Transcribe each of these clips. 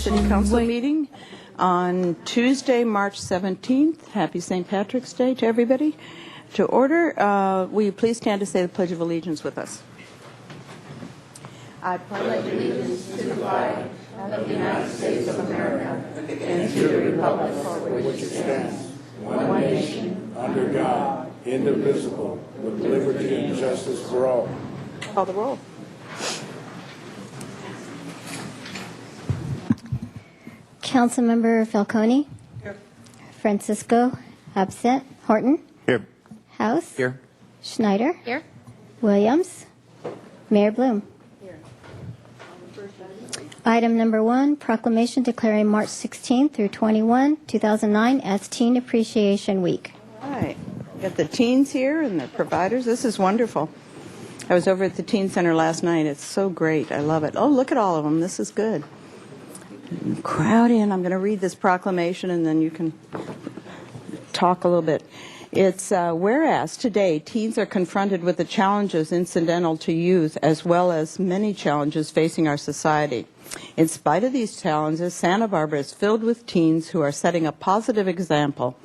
City Council meeting on Tuesday, March 17th. Happy St. Patrick's Day to everybody. To order, will you please stand to say the Pledge of Allegiance with us? I pledge allegiance to the flag of the United States of America and to the republic for which it stands, one nation, under God, indivisible, with liberty and justice for all. Call the roll. Councilmember Falcone. Here. Francisco, absent. Horton. Here. House. Here. Schneider. Here. Williams. Mayor Bloom. Here. Item number 1, proclamation declaring March 16 through 21, 2009 as Teen Appreciation Week. All right. Got the teens here and the providers. This is wonderful. I was over at the Teen Center last night. It's so great. I love it. Oh, look at all of them. This is good. Crowd in. I'm going to read this proclamation and then you can talk a little bit. It's whereas today teens are confronted with the challenges incidental to youth as well as many challenges facing our society. In spite of these challenges, Santa Barbara is filled with teens who are setting a positive example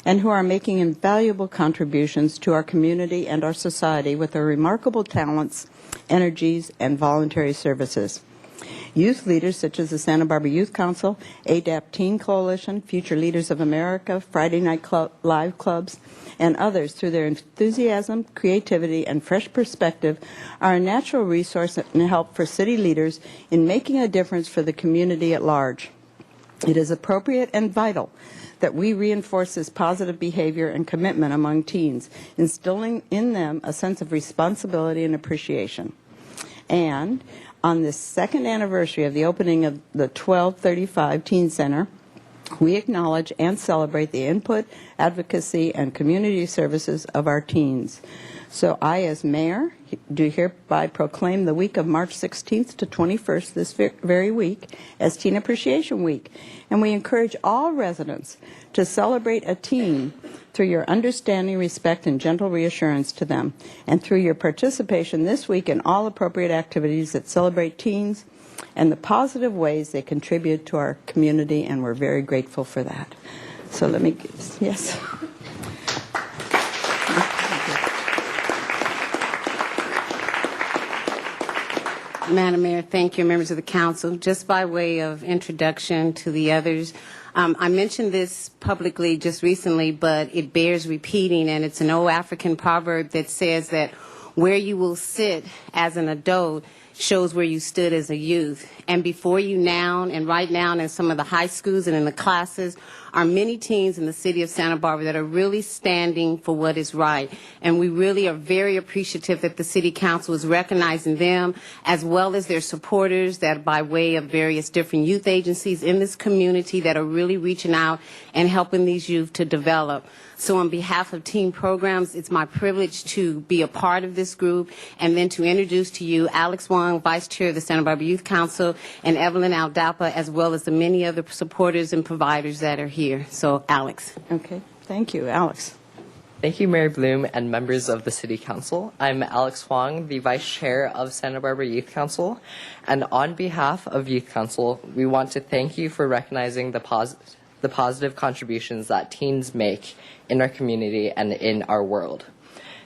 and who are making invaluable contributions to our community and our society with their remarkable talents, energies, and voluntary services. Youth leaders such as the Santa Barbara Youth Council, ADAP Teen Coalition, Future Leaders of America, Friday Night Live Clubs, and others, through their enthusiasm, creativity, and fresh perspective, are a natural resource and help for city leaders in making a difference for the community at large. It is appropriate and vital that we reinforce this positive behavior and commitment among teens, instilling in them a sense of responsibility and appreciation. And on the second anniversary of the opening of the 1235 Teen Center, we acknowledge and celebrate the input, advocacy, and community services of our teens. So I, as mayor, do hereby proclaim the week of March 16th to 21st, this very week, as Teen Appreciation Week. And we encourage all residents to celebrate a teen through your understanding, respect, and gentle reassurance to them, and through your participation this week in all appropriate activities that celebrate teens and the positive ways they contribute to our community, and we're very grateful for that. So let me, yes. Madam Mayor, thank you, members of the council. Just by way of introduction to the others, I mentioned this publicly just recently, but it bears repeating, and it's an old African proverb that says that where you will sit as an adult shows where you stood as a youth. And before you now, and right now in some of the high schools and in the classes, are many teens in the city of Santa Barbara that are really standing for what is right. And we really are very appreciative that the city council is recognizing them, as well as their supporters that by way of various different youth agencies in this community that are really reaching out and helping these youth to develop. So on behalf of Teen Programs, it's my privilege to be a part of this group and then to introduce to you Alex Wong, Vice Chair of the Santa Barbara Youth Council, and Evelyn Aldapa, as well as the many other supporters and providers that are here. So, Alex. Okay, thank you. Alex. Thank you, Mayor Bloom and members of the City Council. I'm Alex Huang, the Vice Chair of Santa Barbara Youth Council, and on behalf of Youth Council, we want to thank you for recognizing the positive contributions that teens make in our community and in our world.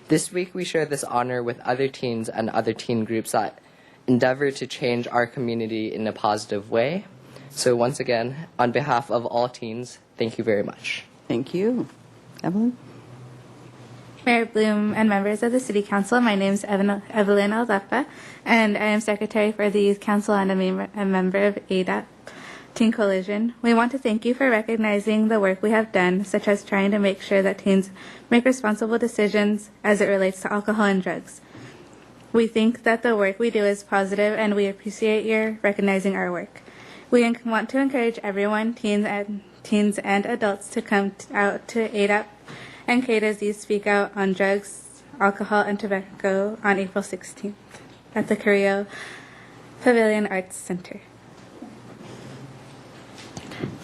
This week, we share this honor with other teens and other teen groups that endeavor to change our community in a positive way. So once again, on behalf of all teens, thank you very much. Thank you. Evelyn? Mayor Bloom and members of the City Council, my name is Evelyn Aldapa, and I am Secretary for the Youth Council and a member of ADAP Teen Coalition. We want to thank you for recognizing the work we have done, such as trying to make sure that teens make responsible decisions as it relates to alcohol and drugs. We think that the work we do is positive, and we appreciate your recognizing our work. We want to encourage everyone, teens and adults, to come out to ADAP and create as you speak out on drugs, alcohol, and tobacco on April 16th at the Carrillo Pavilion Arts Center.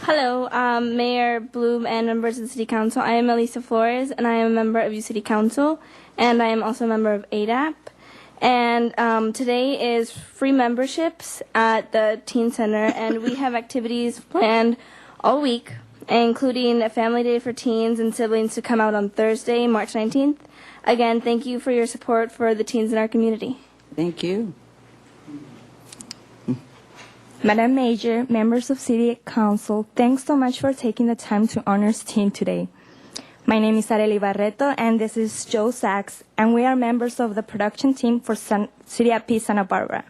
Hello, Mayor Bloom and members of the City Council. I am Elisa Flores, and I am a member of U City Council, and I am also a member of ADAP. And today is free memberships at the Teen Center, and we have activities planned all week, including a family day for teens and siblings to come out on Thursday, March 19th. Again, thank you for your support for the teens in our community. Thank you. Madam Mayor, members of City Council, thanks so much for taking the time to honor teen today. My name is Arely Barreto, and this is Joe Sachs, and we are members of the production team for City at Peace Santa Barbara.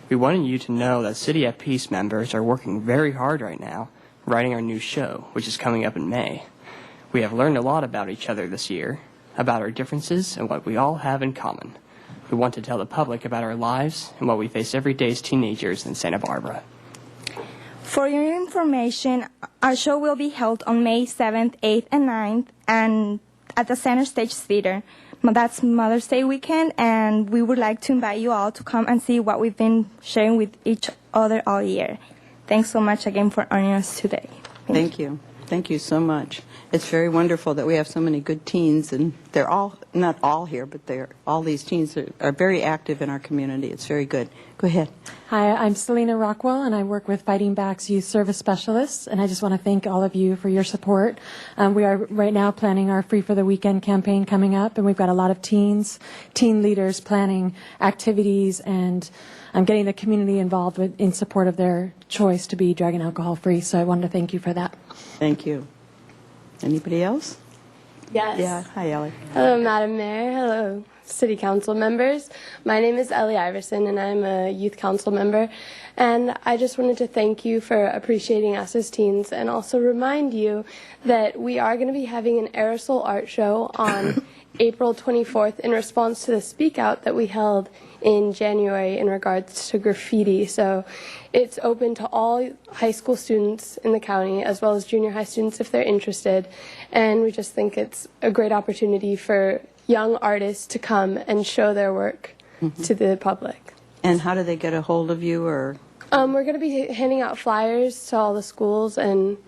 We wanted you to know that City at Peace members are working very hard right now, writing our new show, which is coming up in May. We have learned a lot about each other this year, about our differences and what we all have in common. We want to tell the public about our lives and what we face every day as teenagers in Santa Barbara. For your information, our show will be held on May 7th, 8th, and 9th and at the Center Stage Theater. That's Mother's Day weekend, and we would like to invite you all to come and see what we've been sharing with each other all year. Thanks so much again for honoring us today. Thank you. Thank you so much. It's very wonderful that we have so many good teens, and they're all, not all here, but all these teens are very active in our community. It's very good. Go ahead. Hi, I'm Selena Rockwell, and I work with Fighting Back's Youth Service Specialists, and I just want to thank all of you for your support. We are right now planning our Free for the Weekend campaign coming up, and we've got a lot of teen leaders planning activities and getting the community involved in support of their choice to be drug and alcohol free. So I wanted to thank you for that. Thank you. Anybody else? Yes. Yeah. Hi, Ellie. Hello, Madam Mayor. Hello, City Council members. My name is Ellie Iverson, and I'm a Youth Council member. And I just wanted to thank you for appreciating us as teens and also remind you that we are going to be having an aerosol art show on April 24th in response to the Speak Out that we held in January in regards to graffiti. So it's open to all high school students in the county as well as junior high students if they're interested. And we just think it's a great opportunity for young artists to come and show their work to the public. And how do they get a hold of you? Or we're going to be handing out flyers to all the schools and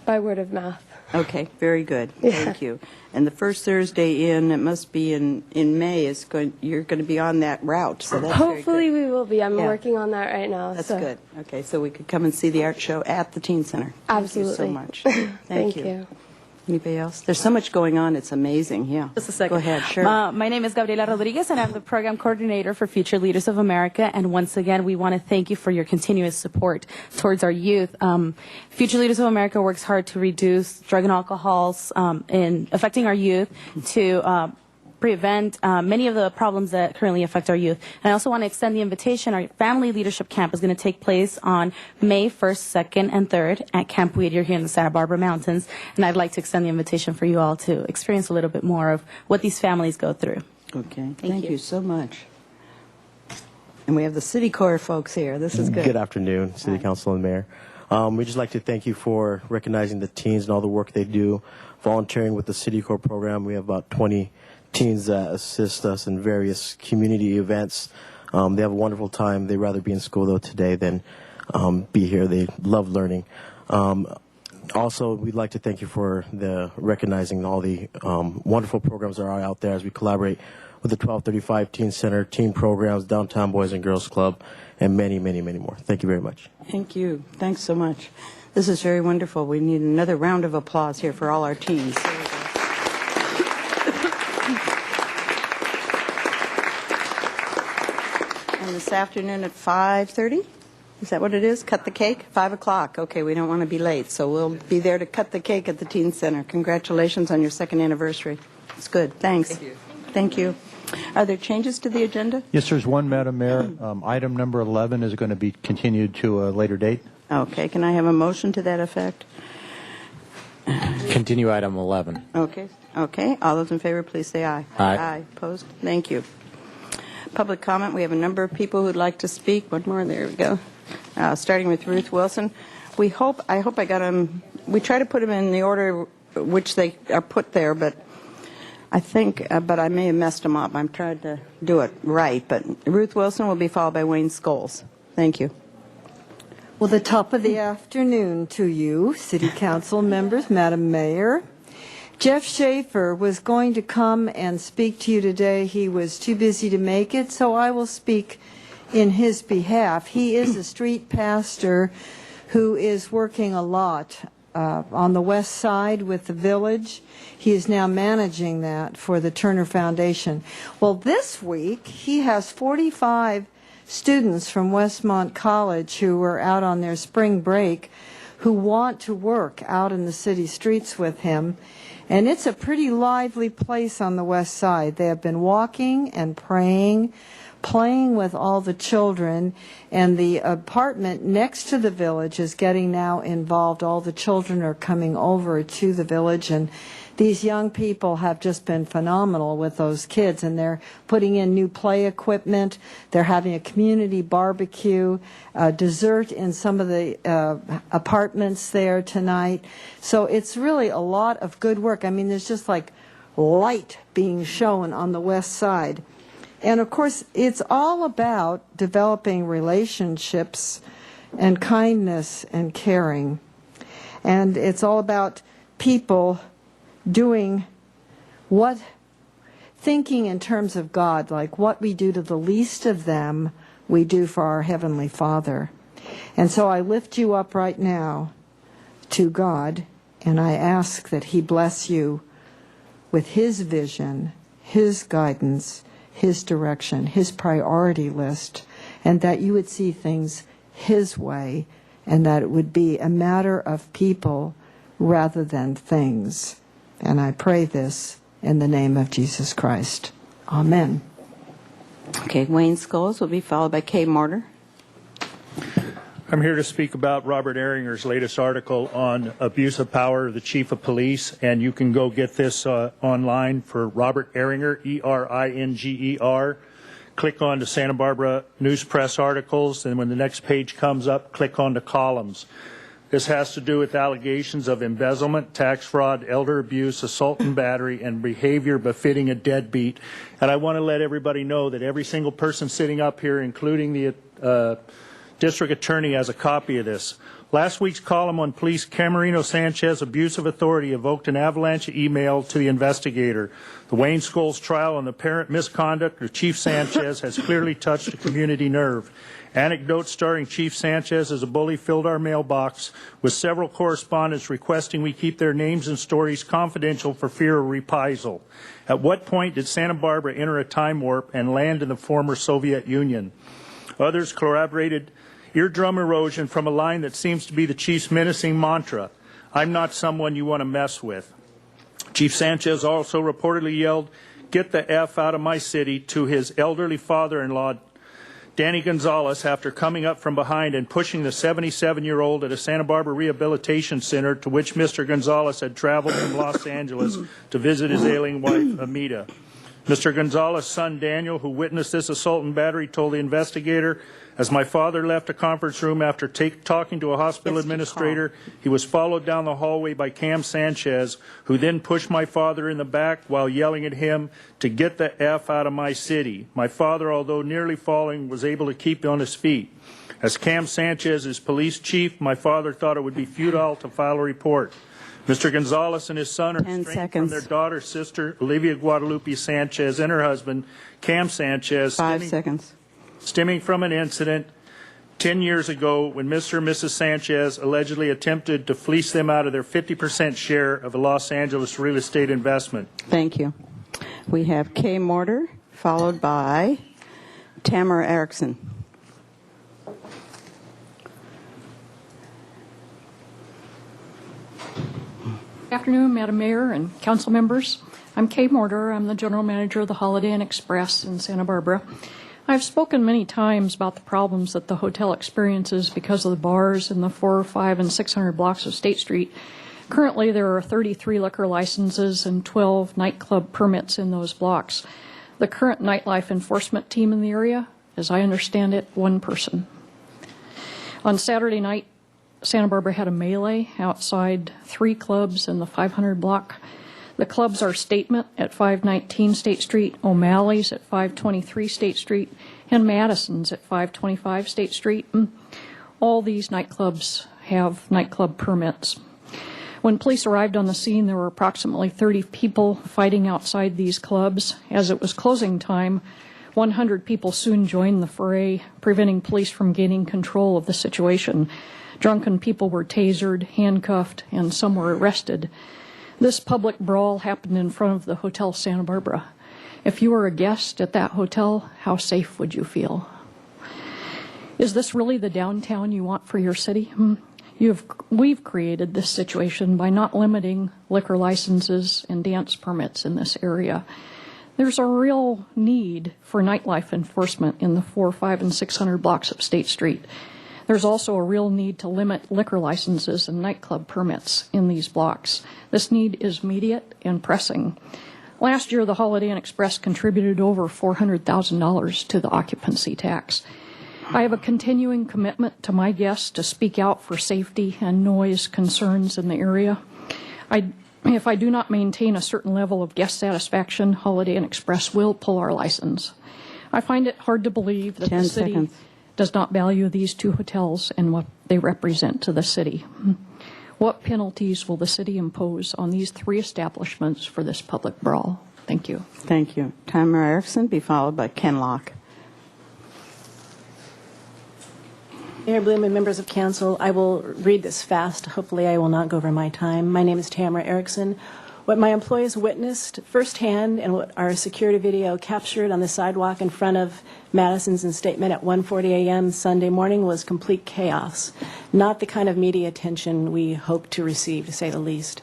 by word of mouth. Okay, very good. Yeah. Thank you. And the first Thursday it must be in May. You're going to be on that route, so that's Hopefully very good. we will be. I'm Yeah. working on that right now. That's so. good. Okay, so we could come and see the art show at the Teen Center. Absolutely. Thank you so much. Thank you. Anybody else? There's so much going on. It's amazing. Yeah. Just a second. Go ahead. Sure. My name is Gabriela Rodriguez, and I'm the program coordinator for Future Leaders of America. And once again, we want to thank you for your continuous support towards our youth. Future Leaders of America works hard to reduce drug and alcohols in affecting our youth, to prevent many of the problems that currently affect our youth. And I also want to extend the invitation. Our Family Leadership Camp is going to take place on May 1st, 2nd, and 3rd at Camp Whittier here in the Santa Barbara Mountains. And I'd like to extend the invitation for you all to experience a little bit more of what these families go through. Okay. Thank you so much. And we have the City Corps folks here. This is good. Good afternoon, City Council and Mayor. We'd just like to thank you for recognizing the teens and all the work they do, volunteering with the City Corps program. We have about 20 teens that assist us in various community events. They have a wonderful time. They'd rather be in school, though, today than be here. They love learning. Also, we'd like to thank you for recognizing all the wonderful programs that are out there as we collaborate with the 1235 Teen Center, teen programs, Downtown Boys and Girls Club, and many, many, many more. Thank you very much. Thank you. Thanks so much. This is very wonderful. We need another round of applause here for all our teens. And this afternoon at 5:30? Is that what it is? Cut the cake? 5 o'clock. Okay, we don't want to be late, so we'll be there to cut the cake at the Teen Center. Congratulations on your second anniversary. It's good. Thanks. Thank you. Thank you. Are there changes to the agenda? Yes, there's one, Madam Mayor. Item number 11 is going to be continued to a later date. Okay, can I have a motion to that effect? Continue item 11. Okay. Okay. All those in favor, please say aye. Aye. Aye. Opposed? Thank you. Public comment. We have a number of people who'd like to speak. One more. There we go. Starting with Ruth Wilson. I hope I got them. We try to put them in the order which they are put there, but I think, but I may have messed them up. I'm trying to do it right. But Ruth Wilson will be followed by Wayne Scholes. Thank you. Well, the top of the afternoon to you, City Council members, Madam Mayor. Jeff Schaefer was going to come and speak to you today. He was too busy to make it, so I will speak in his behalf. He is a street pastor who is working a lot on the west side with the village. He is now managing that for the Turner Foundation. Well, this week he has 45 students from Westmont College who are out on their spring break who want to work out in the city streets with him. And it's a pretty lively place on the west side. They have been walking and praying, playing with all the children, and the apartment next to the village is getting now involved. All the children are coming over to the village, and these young people have just been phenomenal with those kids, and they're putting in new play equipment. They're having a community barbecue, dessert in some of the apartments there tonight. So it's really a lot of good work. I mean, there's just like light being shown on the west side. And of course, it's all about developing relationships and kindness and caring. And it's all about people doing thinking in terms of God, like what we do to the least of them, we do for our Heavenly Father. And so I lift you up right now to God, and I ask that He bless you with His vision, His guidance, His direction, His priority list, and that you would see things His way, and that it would be a matter of people rather than things. And I pray this in the name of Jesus Christ. Amen. Okay, Wayne Scholes will be followed by Kay Mortar. I'm here to speak about Robert Ehringer's latest article on abuse of power of the chief of police, and you can go get this online for Robert Ehringer, E-R-I-N-G-E-R. Click on the Santa Barbara News Press articles, and when the next page comes up, click on the columns. This has to do with allegations of embezzlement, tax fraud, elder abuse, assault and battery, and behavior befitting a deadbeat. And I want to let everybody know that every single person sitting up here, including the district attorney, has a copy of this. Last week's column on police Camarino Sanchez abuse of authority evoked an avalanche of email to the investigator. The Wayne Scholes trial on the apparent misconduct of Chief Sanchez has clearly touched a community nerve. Anecdotes starring Chief Sanchez as a bully filled our mailbox, with several correspondents requesting we keep their names and stories confidential for fear of reprisal. At what point did Santa Barbara enter a time warp and land in the former Soviet Union? Others corroborated eardrum erosion from a line that seems to be the chief's menacing mantra: "I'm not someone you want to mess with." Chief Sanchez also reportedly yelled, "Get the F out of my city," to his elderly father-in-law, Danny Gonzalez, after coming up from behind and pushing the 77-year-old at a Santa Barbara rehabilitation center to which Mr. Gonzalez had traveled from Los Angeles to visit his ailing wife, Amita. Mr. Gonzalez's son, Daniel, who witnessed this assault and battery, told the investigator, "As my father left a conference room after talking to a hospital administrator, he was followed down the hallway by Cam Sanchez, who then pushed my father in the back while yelling at him to get the F out of my city. My father, although nearly falling, was able to keep on his feet. As Cam Sanchez is police chief, my father thought it would be futile to file a report. Mr. Gonzalez and his son are estranged from their daughter, sister, Olivia Guadalupe Sanchez, and her husband, Cam Sanchez. 5 seconds. Stemming from an incident 10 years ago when Mr. and Mrs. Sanchez allegedly attempted to fleece them out of their 50% share of a Los Angeles real estate investment." Thank you. We have Kay Mortar, followed by Tamara Erickson. Good afternoon, Madam Mayor and council members. I'm Kay Mortar. I'm the general manager of the Holiday Inn Express in Santa Barbara. I've spoken many times about the problems that the hotel experiences because of the bars in the 400, 500, and 600 blocks of State Street. Currently, there are 33 liquor licenses and 12 nightclub permits in those blocks. The current nightlife enforcement team in the area, as I understand it, 1 person. On Saturday night, Santa Barbara had a melee outside 3 clubs in the 500 block. The clubs are Statement at 519 State Street, O'Malley's at 523 State Street, and Madison's at 525 State Street. All these nightclubs have nightclub permits. When police arrived on the scene, there were approximately 30 people fighting outside these clubs. As it was closing time, 100 people soon joined the fray, preventing police from gaining control of the situation. Drunken people were tasered, handcuffed, and some were arrested. This public brawl happened in front of the Hotel Santa Barbara. If you were a guest at that hotel, how safe would you feel? Is this really the downtown you want for your city? We've created this situation by not limiting liquor licenses and dance permits in this area. There's a real need for nightlife enforcement in the 400, 500, and 600 blocks of State Street. There's also a real need to limit liquor licenses and nightclub permits in these blocks. This need is immediate and pressing. Last year, the Holiday Inn Express contributed over $400,000 to the occupancy tax. I have a continuing commitment to my guests to speak out for safety and noise concerns in the area. If I do not maintain a certain level of guest satisfaction, Holiday Inn Express will pull our license. I find it hard to believe that the city does not value these two hotels and what they represent to the city. What penalties will the city impose on these three establishments for this public brawl? Thank you. Thank you. Tamara Erickson, be followed by Ken Locke. Mayor Bloom and members of council, I will read this fast. Hopefully I will not go over my time. My name is Tamara Erickson. What my employees witnessed firsthand and what our security video captured on the sidewalk in front of Madison's and Statement at 1:40 a.m. Sunday morning was complete chaos, not the kind of media attention we hoped to receive, to say the least.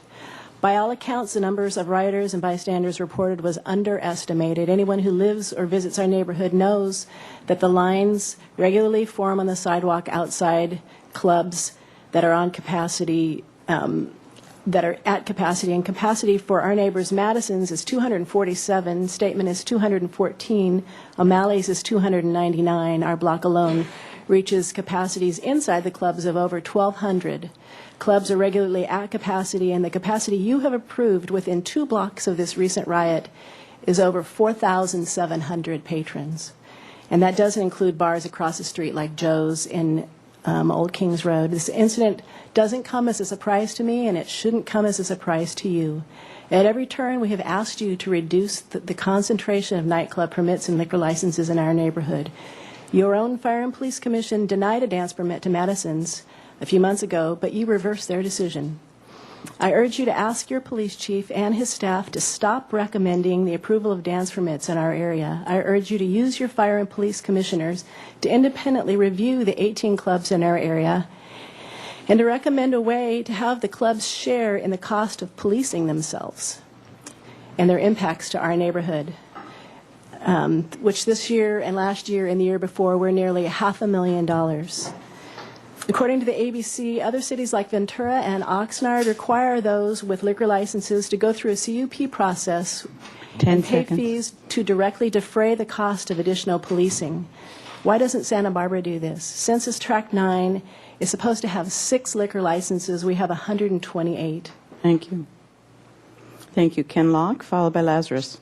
By all accounts, the numbers of rioters and bystanders reported was underestimated. Anyone who lives or visits our neighborhood knows that the lines regularly form on the sidewalk outside clubs that are on capacity, that are at capacity, and capacity for our neighbors Madison's is 247, Statement is 214, O'Malley's is 299. Our block alone reaches capacities inside the clubs of over 1,200. Clubs are regularly at capacity, and the capacity you have approved within 2 blocks of this recent riot is over 4,700 patrons. And that doesn't include bars across the street like Joe's in Old Kings Road. This incident doesn't come as a surprise to me, and it shouldn't come as a surprise to you. At every turn, we have asked you to reduce the concentration of nightclub permits and liquor licenses in our neighborhood. Your own Fire and Police Commission denied a dance permit to Madison's a few months ago, but you reversed their decision. I urge you to ask your police chief and his staff to stop recommending the approval of dance permits in our area. I urge you to use your fire and police commissioners to independently review the 18 clubs in our area and to recommend a way to have the clubs share in the cost of policing themselves and their impacts to our neighborhood, which this year and last year and the year before were nearly $500,000. According to the ABC, other cities like Ventura and Oxnard require those with liquor licenses to go through a CUP process and pay fees to directly defray the cost of additional policing. Why doesn't Santa Barbara do this? Census Tract 9 is supposed to have 6 liquor licenses. We have 128. Thank you. Thank you, Ken Locke, followed by Lazarus.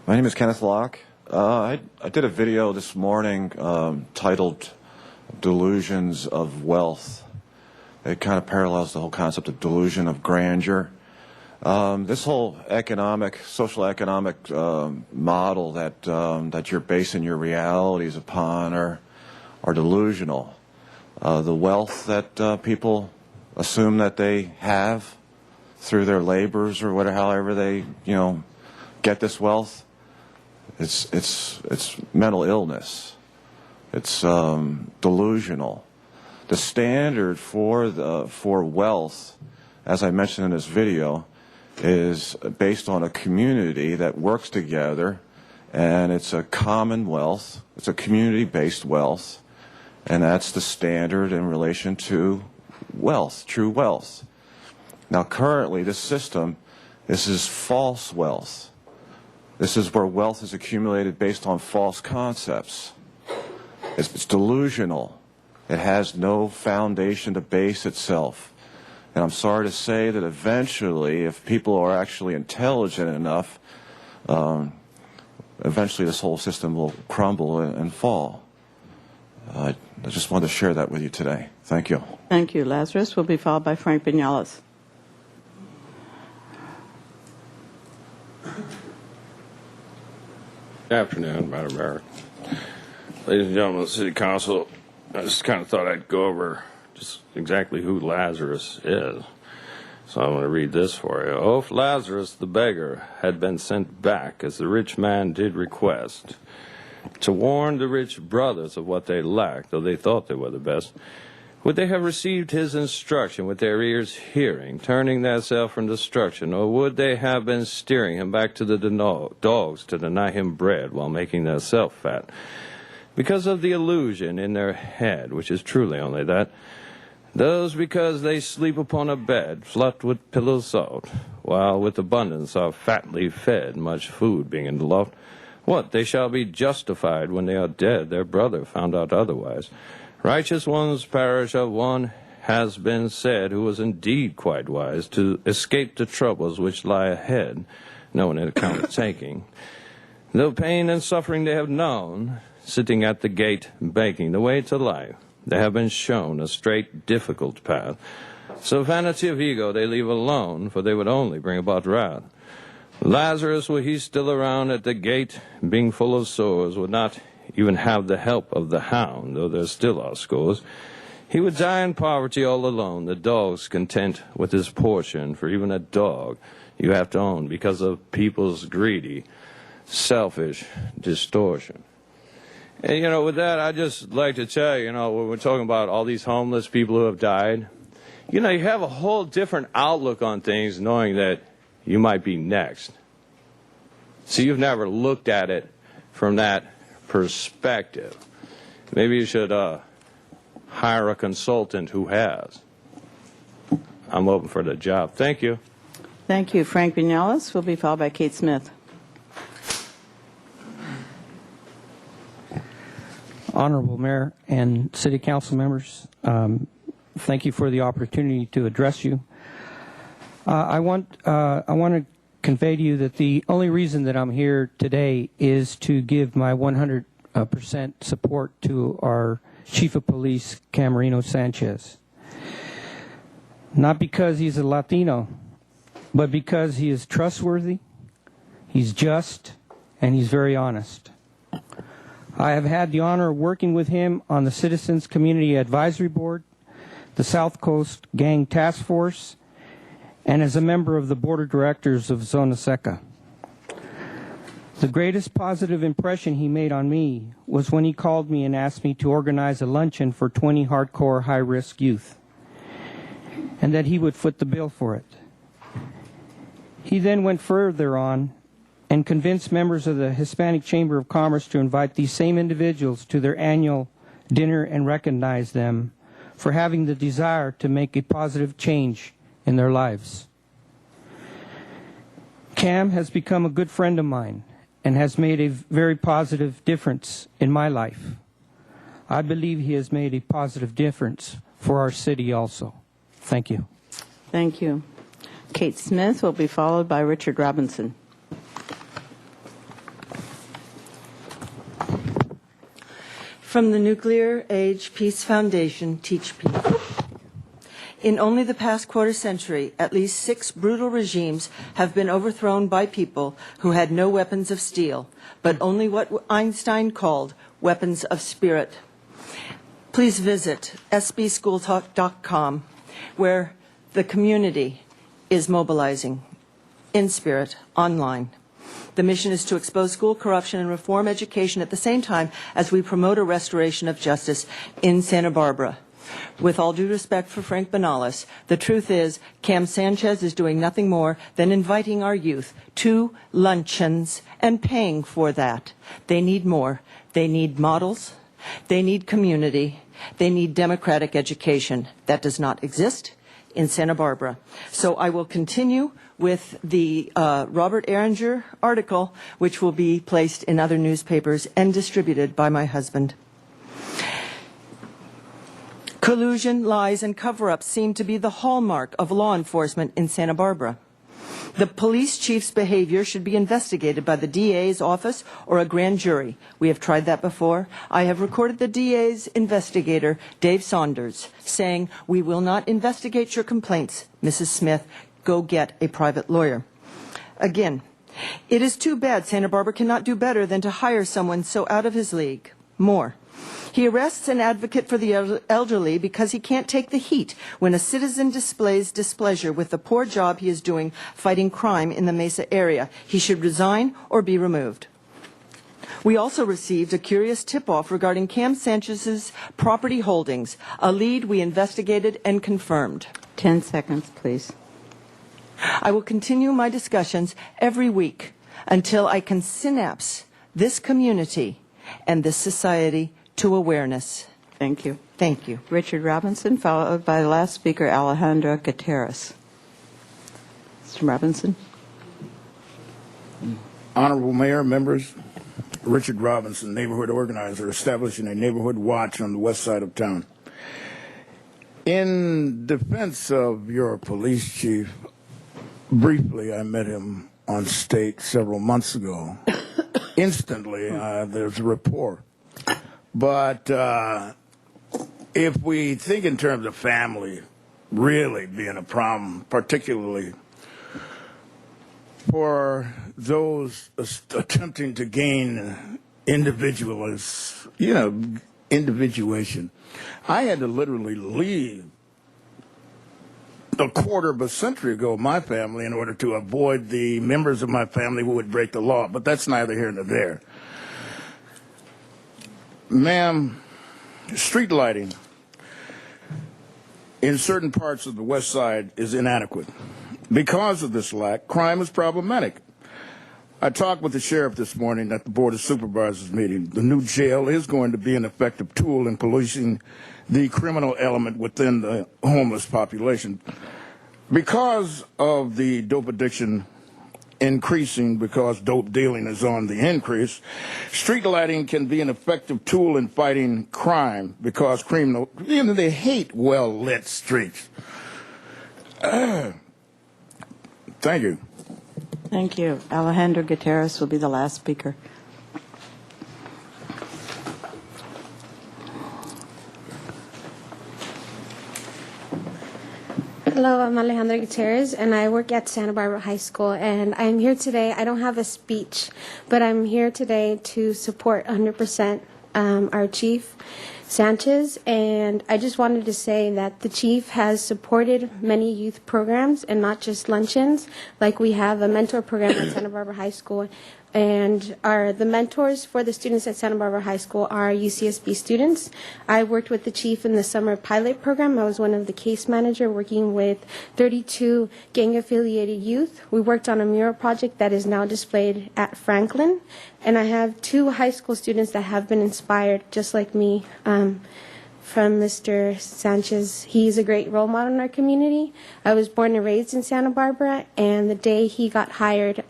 My name is Kenneth Locke. I did a video this morning titled Delusions of Wealth. It kind of parallels the whole concept of delusion of grandeur. This whole social economic model that you're basing your realities upon are delusional. The wealth that people assume that they have through their labors or whatever, however they get this wealth, it's mental illness. It's delusional. The standard for wealth, as I mentioned in this video, is based on a community that works together, and it's a common wealth. It's a community-based wealth, and that's the standard in relation to wealth, true wealth. Now, currently, this system, this is false wealth. This is where wealth is accumulated based on false concepts. It's delusional. It has no foundation to base itself. And I'm sorry to say that eventually, if people are actually intelligent enough, eventually this whole system will crumble and fall. I just wanted to share that with you today. Thank you. Thank you. Lazarus will be followed by Frank Vinales. Good afternoon, Madam Mayor. Ladies and gentlemen of the City Council, I just kind of thought I'd go over just exactly who Lazarus is. So I'm going to read this for you. Oh, if Lazarus the beggar had been sent back as the rich man did request, to warn the rich brothers of what they lacked, though they thought they were the best, would they have received his instruction with their ears hearing, turning theirself from destruction, or would they have been steering him back to the dogs to deny him bread while making theirself fat? Because of the illusion in their head, which is truly only that, those because they sleep upon a bed fluffed with pillow salt, while with abundance are fatly fed, much food being in the loft, what, they shall be justified when they are dead, their brother found out otherwise. Righteous ones perish of one has been said, who was indeed quite wise, to escape the troubles which lie ahead, no one account of taking. Though pain and suffering they have known, sitting at the gate begging the way to life, they have been shown a straight, difficult path. So vanity of ego they leave alone, for they would only bring about wrath. Lazarus, were he still around at the gate, being full of sores, would not even have the help of the hound, though there still are scores. He would die in poverty all alone, the dogs content with his portion, for even a dog you have to own because of people's greedy, selfish distortion. And, with that, I'd just like to tell you, when we're talking about all these homeless people who have died, you have a whole different outlook on things knowing that you might be next. So you've never looked at it from that perspective. Maybe you should hire a consultant who has. I'm open for the job. Thank you. Thank you. Frank Vinales will be followed by Kate Smith. Honorable Mayor and City Council members, thank you for the opportunity to address you. I want to convey to you that the only reason that I'm here today is to give my 100% support to our Chief of Police, Camarino Sanchez. Not because he's a Latino, but because he is trustworthy, he's just, and he's very honest. I have had the honor of working with him on the Citizens Community Advisory Board, the South Coast Gang Task Force, and as a member of the Board of Directors of Zona Seca. The greatest positive impression he made on me was when he called me and asked me to organize a luncheon for 20 hardcore high-risk youth, and that he would foot the bill for it. He then went further on and convinced members of the Hispanic Chamber of Commerce to invite these same individuals to their annual dinner and recognize them for having the desire to make a positive change in their lives. Cam has become a good friend of mine and has made a very positive difference in my life. I believe he has made a positive difference for our city also. Thank you. Thank you. Kate Smith will be followed by Richard Robinson. From the Nuclear Age Peace Foundation, Teach Peace. In only the past quarter century, at least 6 brutal regimes have been overthrown by people who had no weapons of steel, but only what Einstein called weapons of spirit. Please visit sbschooltalk.com, where the community is mobilizing in spirit online. The mission is to expose school corruption and reform education at the same time as we promote a restoration of justice in Santa Barbara. With all due respect for Frank Vinales, the truth is Cam Sanchez is doing nothing more than inviting our youth to luncheons and paying for that. They need more. They need models. They need community. They need democratic education. That does not exist in Santa Barbara. So I will continue with the Robert Erringer article, which will be placed in other newspapers and distributed by my husband. Collusion, lies, and cover-ups seem to be the hallmark of law enforcement in Santa Barbara. The police chief's behavior should be investigated by the DA's office or a grand jury. We have tried that before. I have recorded the DA's investigator, Dave Saunders, saying, "We will not investigate your complaints, Mrs. Smith. Go get a private lawyer." Again, it is too bad Santa Barbara cannot do better than to hire someone so out of his league. More. He arrests an advocate for the elderly because he can't take the heat when a citizen displays displeasure with the poor job he is doing fighting crime in the Mesa area. He should resign or be removed. We also received a curious tip-off regarding Cam Sanchez's property holdings, a lead we investigated and confirmed. 10 seconds, please. I will continue my discussions every week until I can synapse this community and this society to awareness. Thank you. Thank you. Richard Robinson, followed by the last speaker, Alejandra Gutierrez. Mr. Robinson. Honorable Mayor, members, Richard Robinson, neighborhood organizer, establishing a neighborhood watch on the west side of town. In defense of your police chief, briefly, I met him on state several months ago. Instantly, there's a rapport. But if we think in terms of family really being a problem, particularly for those attempting to gain individuation, I had to literally leave a quarter of a century ago my family in order to avoid the members of my family who would break the law. But that's neither here nor there. Ma'am, street lighting in certain parts of the west side is inadequate. Because of this lack, crime is problematic. I talked with the sheriff this morning at the Board of Supervisors meeting. The new jail is going to be an effective tool in policing the criminal element within the homeless population. Because of the dope addiction increasing, because dope dealing is on the increase, street lighting can be an effective tool in fighting crime because they hate well-lit streets. Thank you. Thank you. Alejandro Gutierrez will be the last speaker. Hello, I'm Alejandra Gutierrez, and I work at Santa Barbara High School. And I'm here today. I don't have a speech, but I'm here today to support 100% our chief, Sanchez. And I just wanted to say that the chief has supported many youth programs and not just luncheons. Like we have a mentor program at Santa Barbara High School. And the mentors for the students at Santa Barbara High School are UCSB students. I worked with the chief in the summer pilot program. I was one of the case manager working with 32 gang-affiliated youth. We worked on a mural project that is now displayed at Franklin. And I have 2 high school students that have been inspired, just like me, from Mr. Sanchez. He's a great role model in our community. I was born and raised in Santa Barbara, and the day he got hired,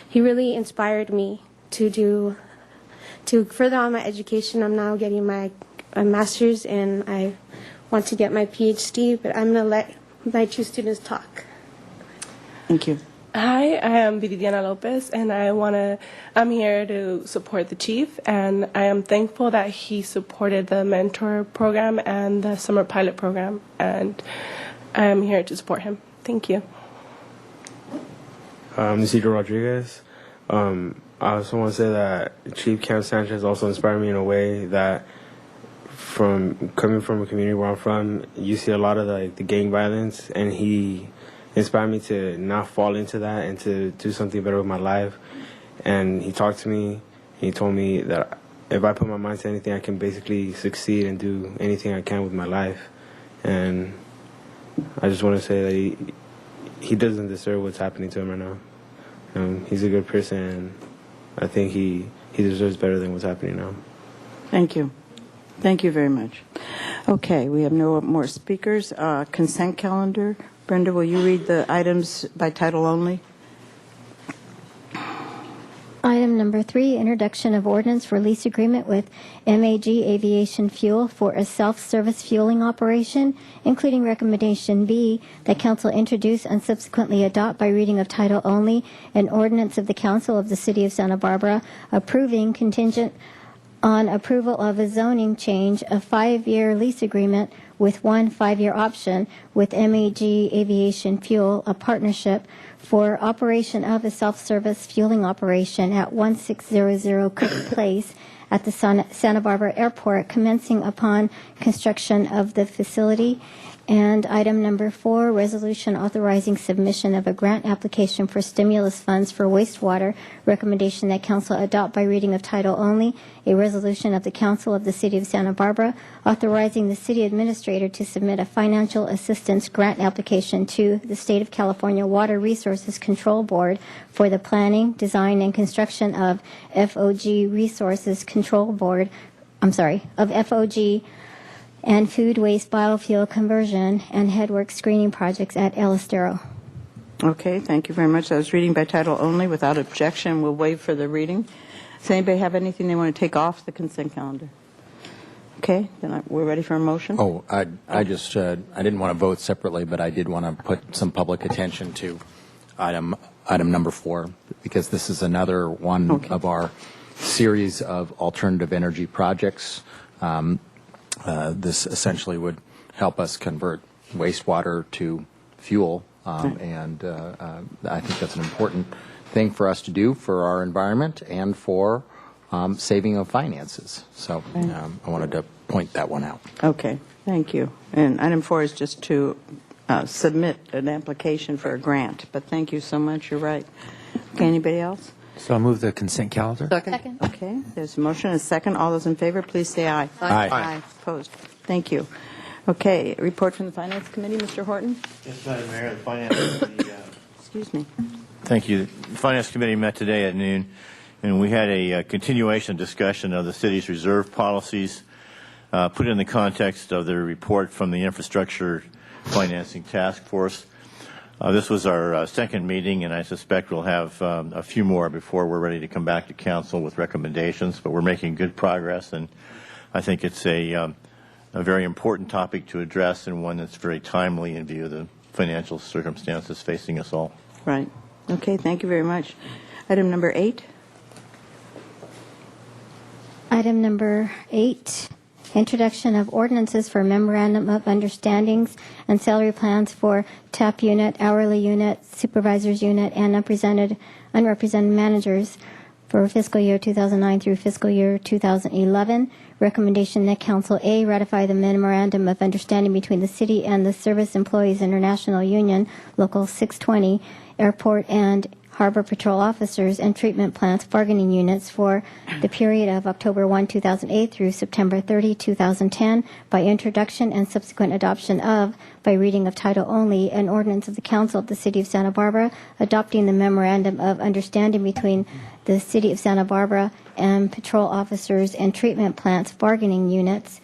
he really inspired me to further on my education. I'm now getting my master's, and I want to get my PhD, but I'm going to let my 2 students talk. Thank you. Hi, I am Viridiana Lopez, and I'm here to support the chief, and I am thankful that he supported the mentor program and the summer pilot program, and I am here to support him. Thank you. Isidro Rodriguez. I also want to say that Chief Cam Sanchez also inspired me in a way that coming from a community where I'm from, you see a lot of the gang violence, and he inspired me to not fall into that and to do something better with my life. And he talked to me, and he told me that if I put my mind to anything, I can basically succeed and do anything I can with my life. And I just want to say that he doesn't deserve what's happening to him right now. He's a good person, and I think he deserves better than what's happening now. Thank you. Thank you very much. Okay, we have no more speakers. Consent calendar. Brenda, will you read the items by title only? Item number 3, introduction of ordinance for lease agreement with MAG Aviation Fuel for a self-service fueling operation, including recommendation B, that council introduce and subsequently adopt by reading of title only an ordinance of the council of the city of Santa Barbara approving contingent on approval of a zoning change, a 5-year lease agreement with 1 5-year option with MAG Aviation Fuel, a partnership for operation of a self-service fueling operation at 1600 Cook Place at the Santa Barbara Airport, commencing upon construction of the facility. And item number 4, resolution authorizing submission of a grant application for stimulus funds for wastewater. Recommendation that council adopt by reading of title only a resolution of the council of the city of Santa Barbara authorizing the city administrator to submit a financial assistance grant application to the State of California Water Resources Control Board for the planning, design, and construction of FOG Resources Control Board, FOG and food waste biofuel conversion and headwork screening projects at El Estero. Okay, thank you very much. I was reading by title only without objection. We'll waive for the reading. Does anybody have anything they want to take off the consent calendar? Okay, then we're ready for a motion. Oh, I didn't want to vote separately, but I did want to put some public attention to item number 4, because this is another one of our series of alternative energy projects. This essentially would help us convert wastewater to fuel, and I think that's an important thing for us to do for our environment and for saving of finances. So I wanted to point that one out. Okay, thank you. And item 4 is just to submit an application for a grant, but thank you so much. You're right. Okay, anybody else? So I'll move the consent calendar. Second. Okay, there's a motion and a second. All those in favor, please say aye. Aye. Aye. Opposed? Thank you. Okay, report from the Finance Committee, Mr. Horton. Yes, Madam Mayor, the Finance Committee. Excuse me. Thank you. The Finance Committee met today at noon, and we had a continuation discussion of the city's reserve policies, put in the context of the report from the Infrastructure Financing Task Force. This was our second meeting, and I suspect we'll have a few more before we're ready to come back to council with recommendations, but we're making good progress, and I think it's a very important topic to address and one that's very timely in view of the financial circumstances facing us all. Right. Okay, thank you very much. Item number 8. Item number 8, introduction of ordinances for memorandum of understandings and salary plans for TAP unit, hourly unit, supervisors unit, and unrepresented managers for fiscal year 2009 through fiscal year 2011. Recommendation that Council A ratify the memorandum of understanding between the city and the Service Employees International Union, Local 620, airport and harbor patrol officers and treatment plants bargaining units for the period of October 1, 2008 through September 30, 2010 by introduction and subsequent adoption of, by reading of title only, an ordinance of the Council of the City of Santa Barbara adopting the memorandum of understanding between the City of Santa Barbara and patrol officers and treatment plants bargaining units.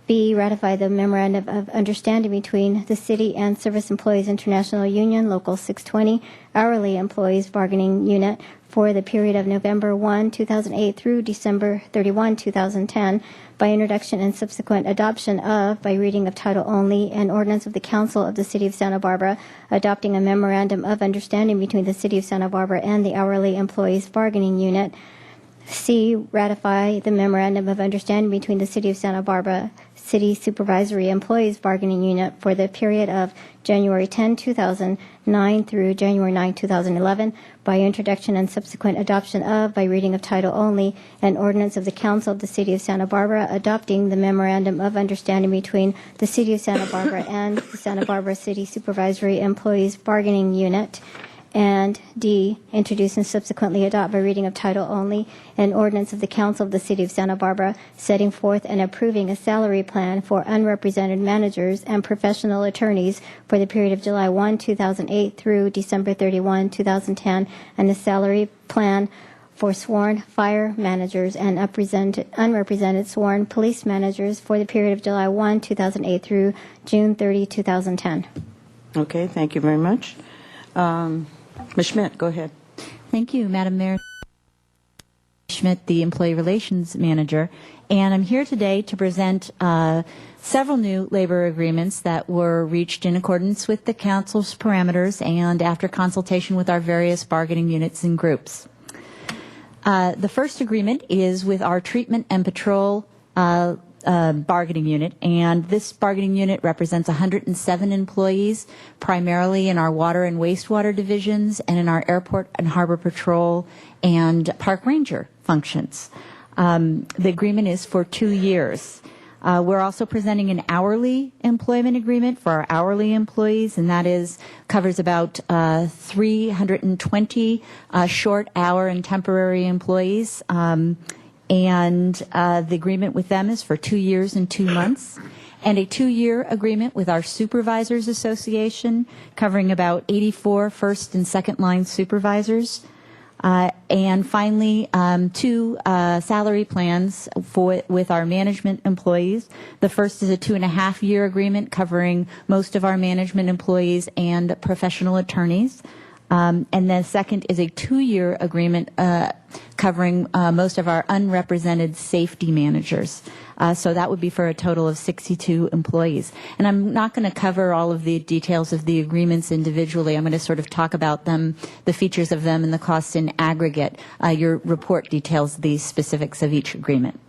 B, ratify the memorandum of understanding between the City and Service Employees International Union, Local 620, hourly employees bargaining unit for the period of November 1, 2008 through December 31, 2010 by introduction and subsequent adoption of, by reading of title only, an ordinance of the Council of the City of Santa Barbara adopting a memorandum of understanding between the City of Santa Barbara and the hourly employees bargaining unit. C, ratify the memorandum of understanding between the City of Santa Barbara City Supervisory Employees Bargaining Unit for the period of January 10, 2009 through January 9, 2011 by introduction and subsequent adoption of, by reading of title only, an ordinance of the Council of the City of Santa Barbara adopting the memorandum of understanding between the City of Santa Barbara and the Santa Barbara City Supervisory Employees Bargaining Unit. And D, introduce and subsequently adopt by reading of title only an ordinance of the Council of the City of Santa Barbara setting forth and approving a salary plan for unrepresented managers and professional attorneys for the period of July 1, 2008 through December 31, 2010, and a salary plan for sworn fire managers and unrepresented sworn police managers for the period of July 1, 2008 through June 30, 2010. Okay, thank you very much. Ms. Schmidt, go ahead. Thank you, Madam Mayor. Schmidt, the Employee Relations Manager, and I'm here today to present several new labor agreements that were reached in accordance with the Council's parameters and after consultation with our various bargaining units and groups. The first agreement is with our Treatment and Patrol bargaining unit, and this bargaining unit represents 107 employees, primarily in our water and wastewater divisions and in our airport and harbor patrol and park ranger functions. The agreement is for 2 years. We're also presenting an hourly employment agreement for our hourly employees, and that covers about 320 short hour and temporary employees. And the agreement with them is for 2 years and 2 months, and a 2-year agreement with our Supervisors Association covering about 84 first and second line supervisors. And finally, 2 salary plans with our management employees. The first is a 2.5-year agreement covering most of our management employees and professional attorneys. And the second is a 2-year agreement covering most of our unrepresented safety managers. So that would be for a total of 62 employees. And I'm not going to cover all of the details of the agreements individually. I'm going to sort of talk about them, the features of them, and the costs in aggregate. Your report details the specifics of each agreement.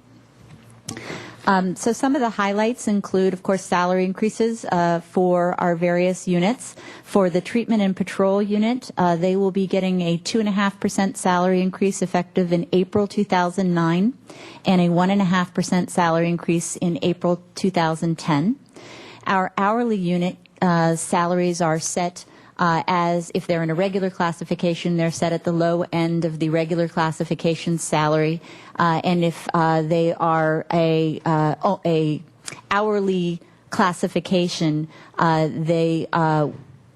So some of the highlights include, of course, salary increases for our various units. For the Treatment and Patrol unit, they will be getting a 2.5% salary increase effective in April 2009 and a 1.5% salary increase in April 2010. Our hourly unit salaries are set as if they're in a regular classification, they're set at the low end of the regular classification salary, and if they are a hourly classification,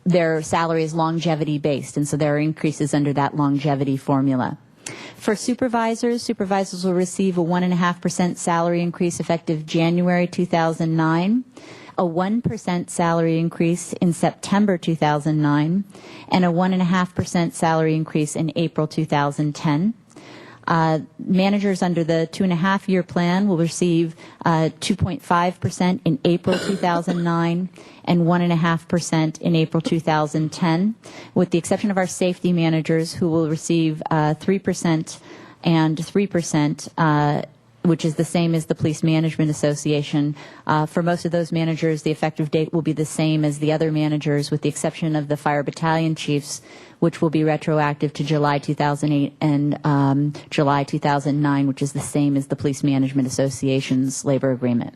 their salary is longevity based, and so there are increases under that longevity formula. For supervisors will receive a 1.5% salary increase effective January 2009. A 1% salary increase in September 2009, and a 1.5% salary increase in April 2010. Managers under the 2.5-year plan will receive 2.5% in April 2009 and 1.5% in April 2010, with the exception of our safety managers, who will receive 3% and 3%, which is the same as the Police Management Association. For most of those managers, the effective date will be the same as the other managers, with the exception of the fire battalion chiefs, which will be retroactive to July 2008 and July 2009, which is the same as the Police Management Association's labor agreement.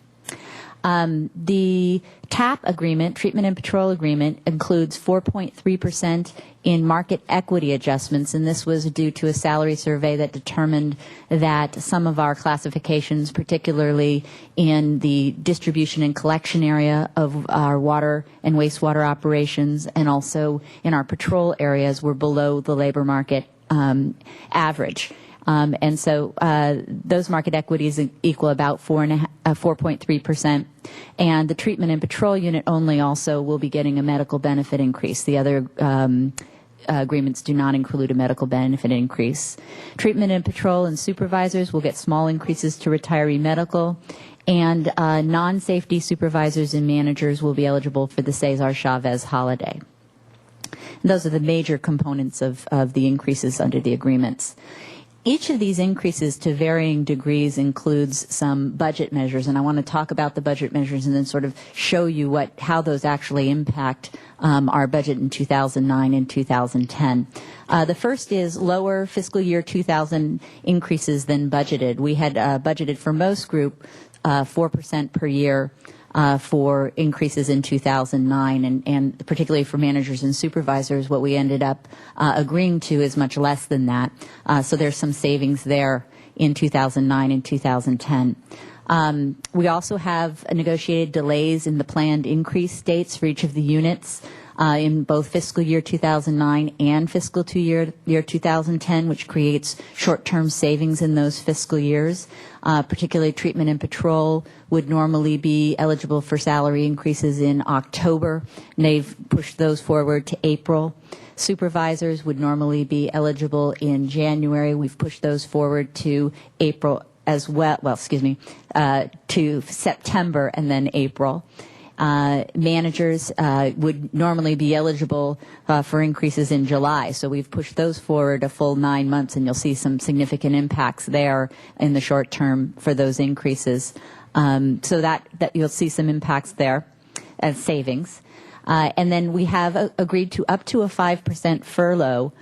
The TAP agreement, Treatment and Patrol agreement, includes 4.3% in market equity adjustments, and this was due to a salary survey that determined that some of our classifications, particularly in the distribution and collection area of our water and wastewater operations, and also in our patrol areas, were below the labor market average. And so those market equities equal about 4.3%. And the Treatment and Patrol unit only also will be getting a medical benefit increase. The other agreements do not include a medical benefit increase. Treatment and Patrol and supervisors will get small increases to retiree medical. And non-safety supervisors and managers will be eligible for the Cesar Chavez holiday. And those are the major components of the increases under the agreements. Each of these increases to varying degrees includes some budget measures, and I want to talk about the budget measures and then sort of show you how those actually impact our budget in 2009 and 2010. The first is lower fiscal year 2000 increases than budgeted. We had budgeted for most group 4% per year for increases in 2009, and particularly for managers and supervisors, what we ended up agreeing to is much less than that. So there's some savings there in 2009 and 2010. We also have negotiated delays in the planned increase dates for each of the units. in both fiscal year 2009 and fiscal year 2010, which creates short-term savings in those fiscal years. Particularly treatment and patrol would normally be eligible for salary increases in October, and they've pushed those forward to April. Supervisors would normally be eligible in January. We've pushed those forward to April as well, to September and then April. Managers would normally be eligible for increases in July, so we've pushed those forward a full 9 months, and you'll see some significant impacts there in the short term for those increases. So that you'll see some impacts there as savings. And then we have agreed to up to a 5% furlough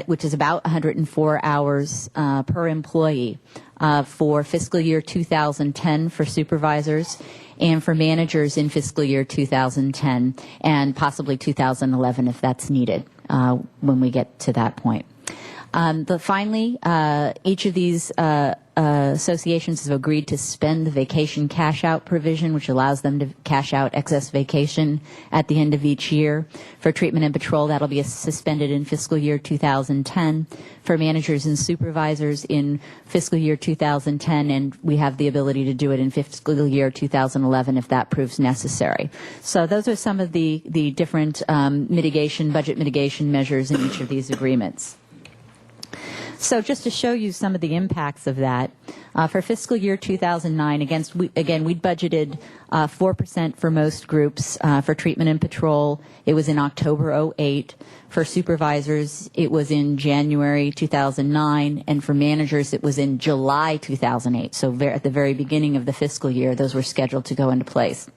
which is about 104 hours per employee for fiscal year 2010 for supervisors and for managers in fiscal year 2010 and possibly 2011 if that's needed when we get to that point. Finally, each of these associations have agreed to spend the vacation cash-out provision, which allows them to cash out excess vacation at the end of each year. For treatment and patrol, that'll be suspended in fiscal year 2010. For managers and supervisors in fiscal year 2010, and we have the ability to do it in fiscal year 2011 if that proves necessary. So those are some of the different budget mitigation measures in each of these agreements. So just to show you some of the impacts of that, for fiscal year 2009, we'd budgeted 4% for most groups. For treatment and patrol, it was in October 2008. For supervisors, it was in January 2009. And for managers, it was in July 2008. So at the very beginning of the fiscal year, those were scheduled to go into place.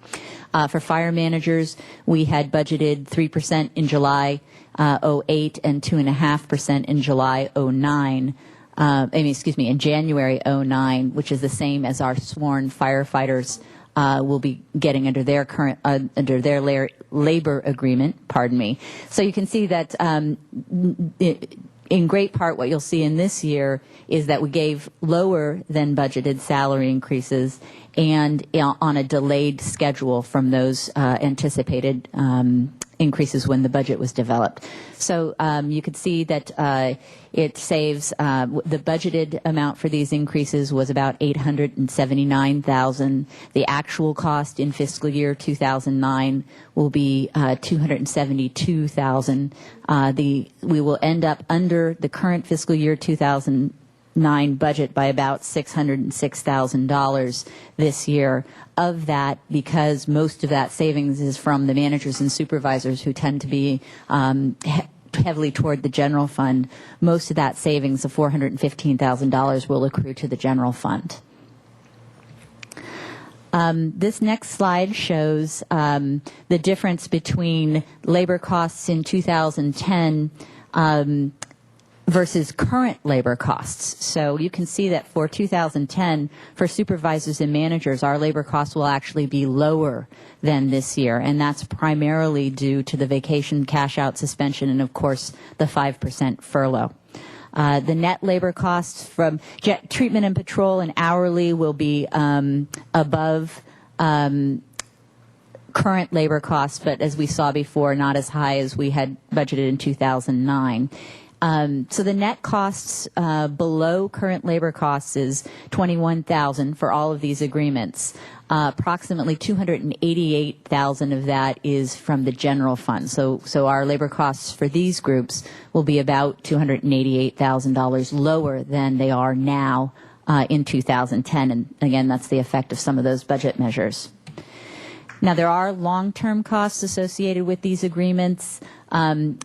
For fire managers, we had budgeted 3% in July 2008 and 2.5% in July 2009. In January 2009, which is the same as our sworn firefighters will be getting under their labor agreement. Pardon me. So you can see that in great part what you'll see in this year is that we gave lower than budgeted salary increases and on a delayed schedule from those anticipated increases when the budget was developed. So you could see that it saves, the budgeted amount for these increases was about $879,000. The actual cost in fiscal year 2009 will be $272,000. We will end up under the current fiscal year 2009 budget by about $606,000 this year. Of that, because most of that savings is from the managers and supervisors who tend to be heavily toward the general fund, most of that savings of $415,000 will accrue to the general fund. This next slide shows the difference between labor costs in 2010 versus current labor costs. So you can see that for 2010, for supervisors and managers, our labor costs will actually be lower than this year, and that's primarily due to the vacation cash-out suspension and, of course, the 5% furlough. The net labor costs from treatment and patrol and hourly will be above current labor costs, but as we saw before, not as high as we had budgeted in 2009. So the net costs below current labor costs is $21,000 for all of these agreements. Approximately $288,000 of that is from the general fund. So our labor costs for these groups will be about $288,000 lower than they are now in 2010. And again, that's the effect of some of those budget measures. Now, there are long-term costs associated with these agreements.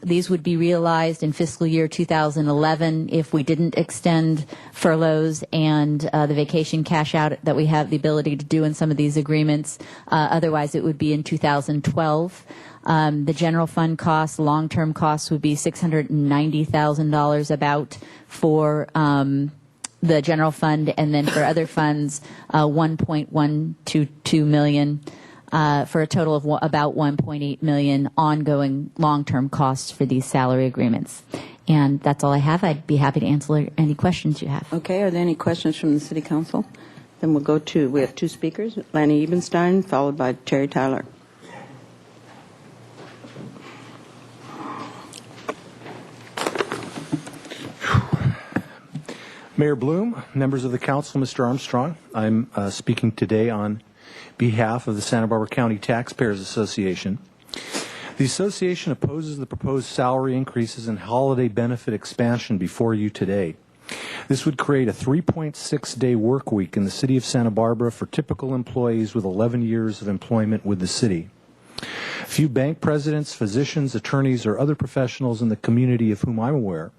These would be realized in fiscal year 2011 if we didn't extend furloughs and the vacation cash out that we have the ability to do in some of these agreements. Otherwise, it would be in 2012. The general fund costs, long-term costs, would be $690,000 about for the general fund, and then for other funds, $1.122 million. For a total of about $1.8 million ongoing long-term costs for these salary agreements. And that's all I have. I'd be happy to answer any questions you have. Okay, are there any questions from the City Council? Then we'll we have two speakers, Lanny Ebenstein, followed by Terry Tyler. Mayor Bloom, members of the council, Mr. Armstrong, I'm speaking today on behalf of the Santa Barbara County Taxpayers Association. The association opposes the proposed salary increases and holiday benefit expansion before you today. This would create a 3.6-day work week in the city of Santa Barbara for typical employees with 11 years of employment with the city. Few bank presidents, physicians, attorneys, or other professionals in the community of whom I'm aware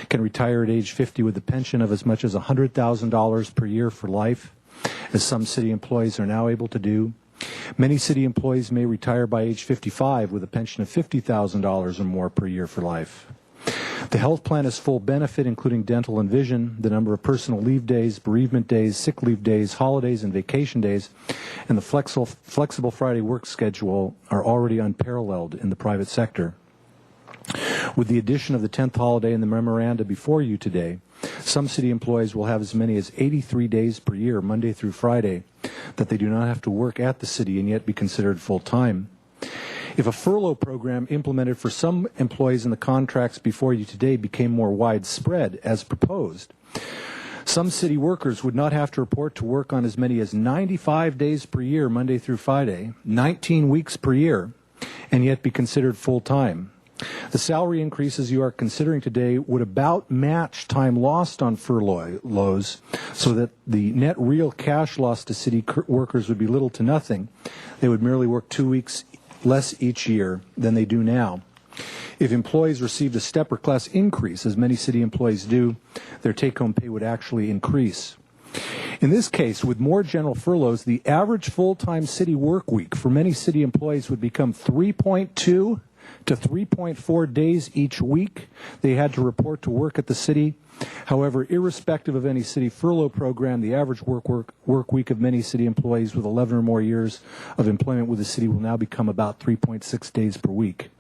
can retire at age 50 with a pension of as much as $100,000 per year for life, as some city employees are now able to do. Many city employees may retire by age 55 with a pension of $50,000 or more per year for life. The health plan has full benefit, including dental and vision. The number of personal leave days, bereavement days, sick leave days, holidays, and vacation days, and the flexible Friday work schedule are already unparalleled in the private sector. With the addition of the 10th holiday in the memoranda before you today, some city employees will have as many as 83 days per year, Monday through Friday, that they do not have to work at the city and yet be considered full-time. If a furlough program implemented for some employees in the contracts before you today became more widespread, as proposed, some city workers would not have to report to work on as many as 95 days per year, Monday through Friday, 19 weeks per year, and yet be considered full-time. The salary increases you are considering today would about match time lost on furloughs, so that the net real cash loss to city workers would be little to nothing. They would merely work 2 weeks less each year than they do now. If employees received a step or class increase, as many city employees do, their take-home pay would actually increase. In this case, with more general furloughs, the average full-time city work week for many city employees would become 3.2 to 3.4 days each week they had to report to work at the city. However, irrespective of any city furlough program, the average work week of many city employees with 11 or more years of employment with the city will now become about 3.6 days per week.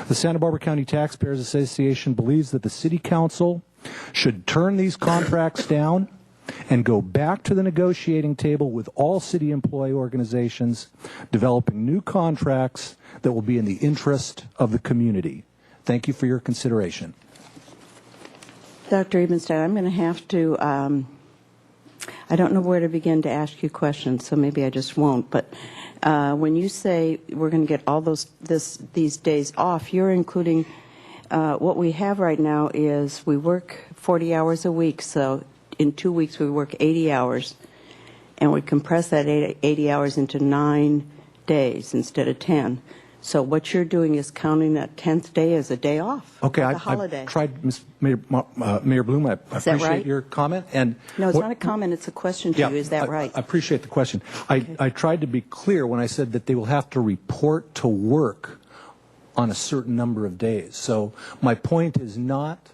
The Santa Barbara County Taxpayers Association believes that the City Council should turn these contracts down and go back to the negotiating table with all city employee organizations, developing new contracts that will be in the interest of the community. Thank you for your consideration. Dr. Ebenstein, I'm going to have to, I don't know where to begin to ask you questions, so maybe I just won't. But when you say we're going to get all these days off, you're including what we have right now is we work 40 hours a week. So in 2 weeks we work 80 hours, and we compress that 80 hours into 9 days instead of 10. So what you're doing is counting that 10th day as a day off. Okay, a holiday. I tried, Mayor Bloom, I appreciate right? your comment. And no, it's not a comment, it's a question to you. Is that right? I appreciate the question. Okay. I tried to be clear when I said that they will have to report to work on a certain number of days. So my point is not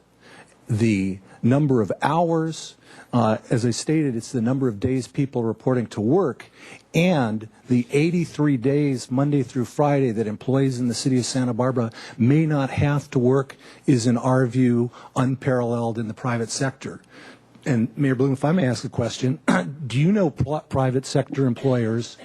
the number of hours. As I stated, it's the number of days people reporting to work, and the 83 days, Monday through Friday, that employees in the city of Santa Barbara may not have to work is, in our view, unparalleled in the private sector. And Mayor Bloom, if I may ask a question, do you know private sector employers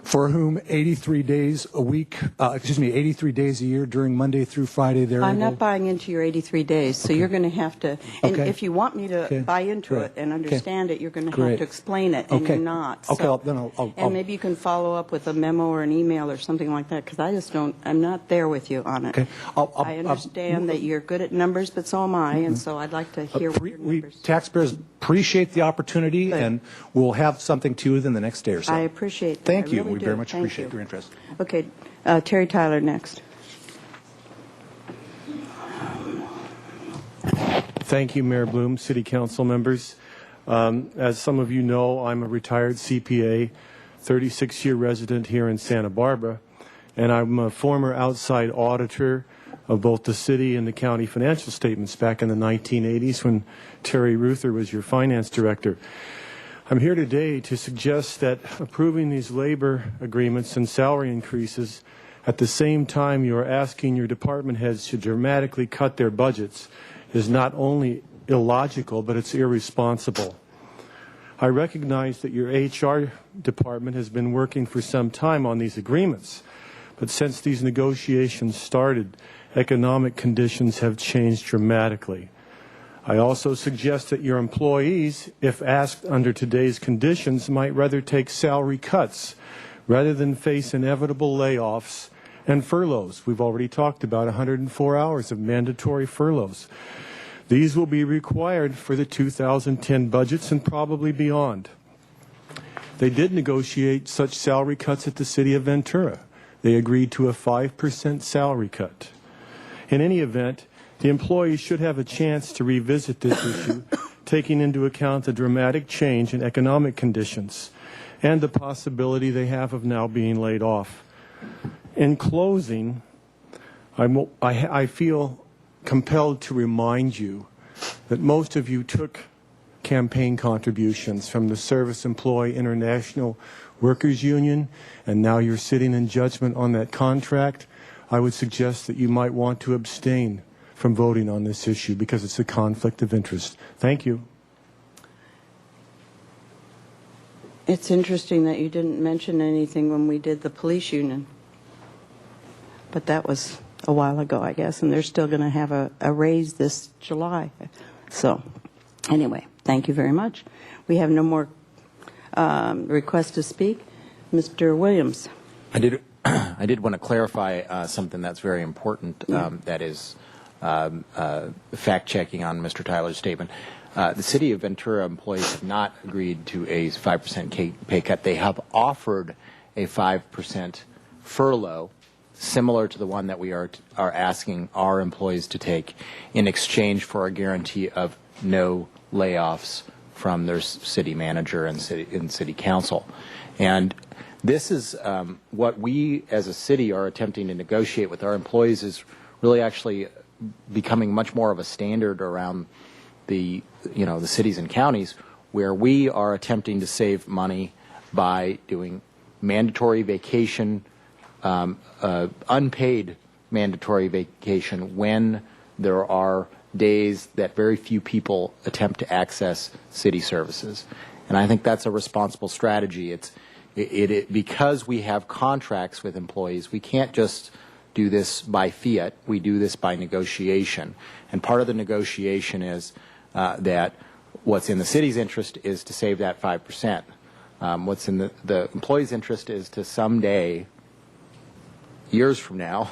for whom 83 days a week, 83 days a year during Monday through Friday, they're I'm able... not buying into your 83 days, so you're going to have to, and if you want me to buy into it and understand it, you're going to have to explain it, and you're not. Okay, So, then and maybe you can follow up with a memo or an email or something like that, because I just don't, I'm not there with you on it. Okay. I understand that you're good at numbers, but so am I, and so I'd like to hear what your numbers. Taxpayers appreciate the opportunity, and we'll have something to you within the next day or so. I appreciate that. Thank I you. really We do. very much Thank appreciate you. your interest. Okay, Terry Tyler next. Thank you, Mayor Bloom, City Council members. As some of you know, I'm a retired CPA, 36-year resident here in Santa Barbara, and I'm a former outside auditor of both the city and the county financial statements back in the 1980s when Terry Ruther was your finance director. I'm here today to suggest that approving these labor agreements and salary increases at the same time you're asking your department heads to dramatically cut their budgets is not only illogical, but it's irresponsible. I recognize that your HR department has been working for some time on these agreements, but since these negotiations started, economic conditions have changed dramatically. I also suggest that your employees, if asked under today's conditions, might rather take salary cuts rather than face inevitable layoffs and furloughs. We've already talked about 104 hours of mandatory furloughs. These will be required for the 2010 budgets and probably beyond. They did negotiate such salary cuts at the City of Ventura. They agreed to a 5% salary cut. In any event, the employees should have a chance to revisit this issue, taking into account the dramatic change in economic conditions and the possibility they have of now being laid off. In closing, I feel compelled to remind you that most of you took campaign contributions from the Service Employee International Workers Union, and now you're sitting in judgment on that contract. I would suggest that you might want to abstain from voting on this issue because it's a conflict of interest. Thank you. It's interesting that you didn't mention anything when we did the police union. But that was a while ago, I guess, and they're still going to have a raise this July. So, anyway, thank you very much. We have no more requests to speak. Mr. Williams. I did want to clarify something that's very important, that is fact-checking on Mr. Tyler's statement. The City of Ventura employees have not agreed to a 5% pay cut. They have offered a 5% furlough, similar to the one that we are asking our employees to take in exchange for a guarantee of no layoffs from their city manager and city council. And this is what we as a city are attempting to negotiate with our employees, is really actually becoming much more of a standard around the cities and counties, where we are attempting to save money by doing mandatory vacation, unpaid mandatory vacation when there are days that very few people attempt to access city services. And I think that's a responsible strategy. Because we have contracts with employees, we can't just do this by fiat. We do this by negotiation. And part of the negotiation is that what's in the city's interest is to save that 5%. What's in the employee's interest is to someday, years from now,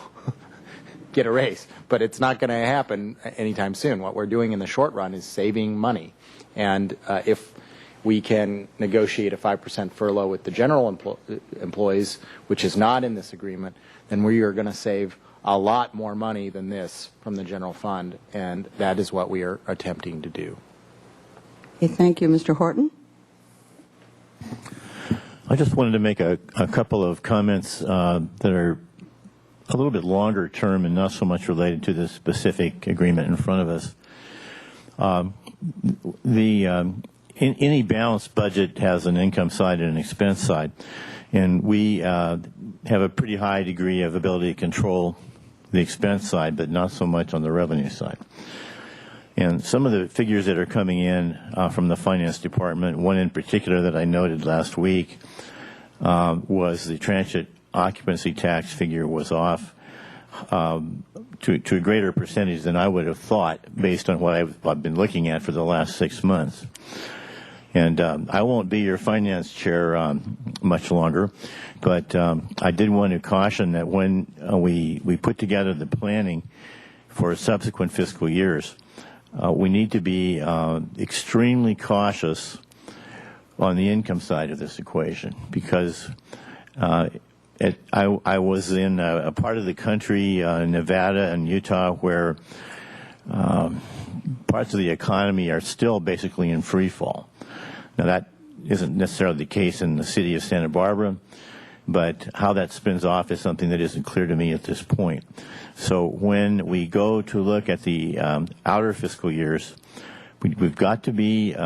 get a raise. But it's not going to happen anytime soon. What we're doing in the short run is saving money. And if we can negotiate a 5% furlough with the general employees, which is not in this agreement, then we are going to save a lot more money than this from the general fund, and that is what we are attempting to do. Okay, thank you. Mr. Horton? I just wanted to make a couple of comments that are a little bit longer term and not so much related to the specific agreement in front of us. Any balanced budget has an income side and an expense side, and we have a pretty high degree of ability to control the expense side, but not so much on the revenue side. And some of the figures that are coming in from the finance department, one in particular that I noted last week was the transit occupancy tax figure was off to a greater percentage than I would have thought based on what I've been looking at for the last 6 months. And I won't be your finance chair much longer, but I did want to caution that when we put together the planning for subsequent fiscal years, we need to be extremely cautious on the income side of this equation, because I was in a part of the country, Nevada and Utah, where parts of the economy are still basically in free fall. Now, that isn't necessarily the case in the city of Santa Barbara, but how that spins off is something that isn't clear to me at this point. So when we go to look at the outer fiscal years, we've got to be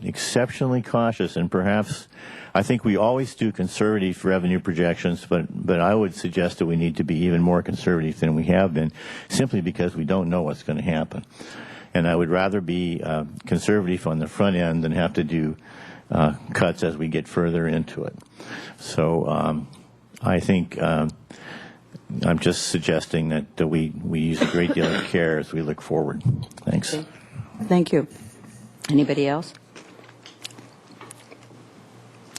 exceptionally cautious, and perhaps I think we always do conservative revenue projections, but I would suggest that we need to be even more conservative than we have been, simply because we don't know what's going to happen. And I would rather be conservative on the front end than have to do cuts as we get further into it. So I think I'm just suggesting that we use a great deal of care as we look forward. Thanks. Thank you. Anybody else?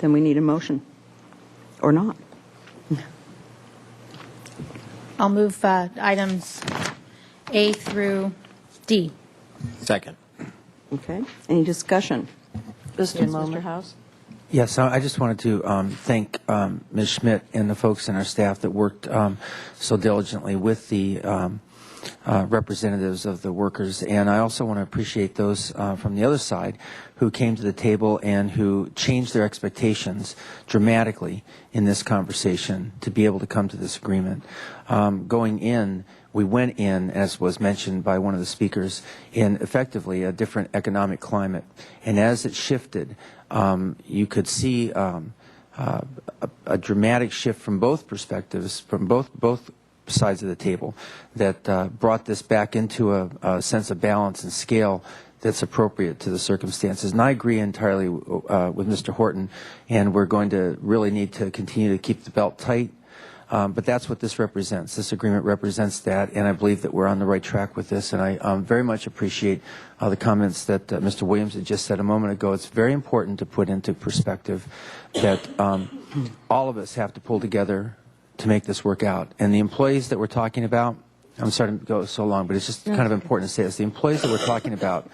Then we need a motion. Or not. I'll move items A through D. Second. Okay. Any discussion? Just a Yes, moment. Mr. House? Yes, I just wanted to thank Ms. Schmidt and the folks in our staff that worked so diligently with the representatives of the workers. And I also want to appreciate those from the other side who came to the table and who changed their expectations dramatically in this conversation to be able to come to this agreement. Going in, we went in, as was mentioned by one of the speakers, in effectively a different economic climate. And as it shifted, you could see a dramatic shift from both perspectives, from both sides of the table, that brought this back into a sense of balance and scale that's appropriate to the circumstances. And I agree entirely with Mr. Horton, and we're going to really need to continue to keep the belt tight. But that's what this represents. This agreement represents that, and I believe that we're on the right track with this. And I very much appreciate the comments that Mr. Williams had just said a moment ago. It's very important to put into perspective that all of us have to pull together to make this work out. And the employees that we're talking about, I'm sorry to go so long, but it's just kind of important to say this. The employees that we're talking about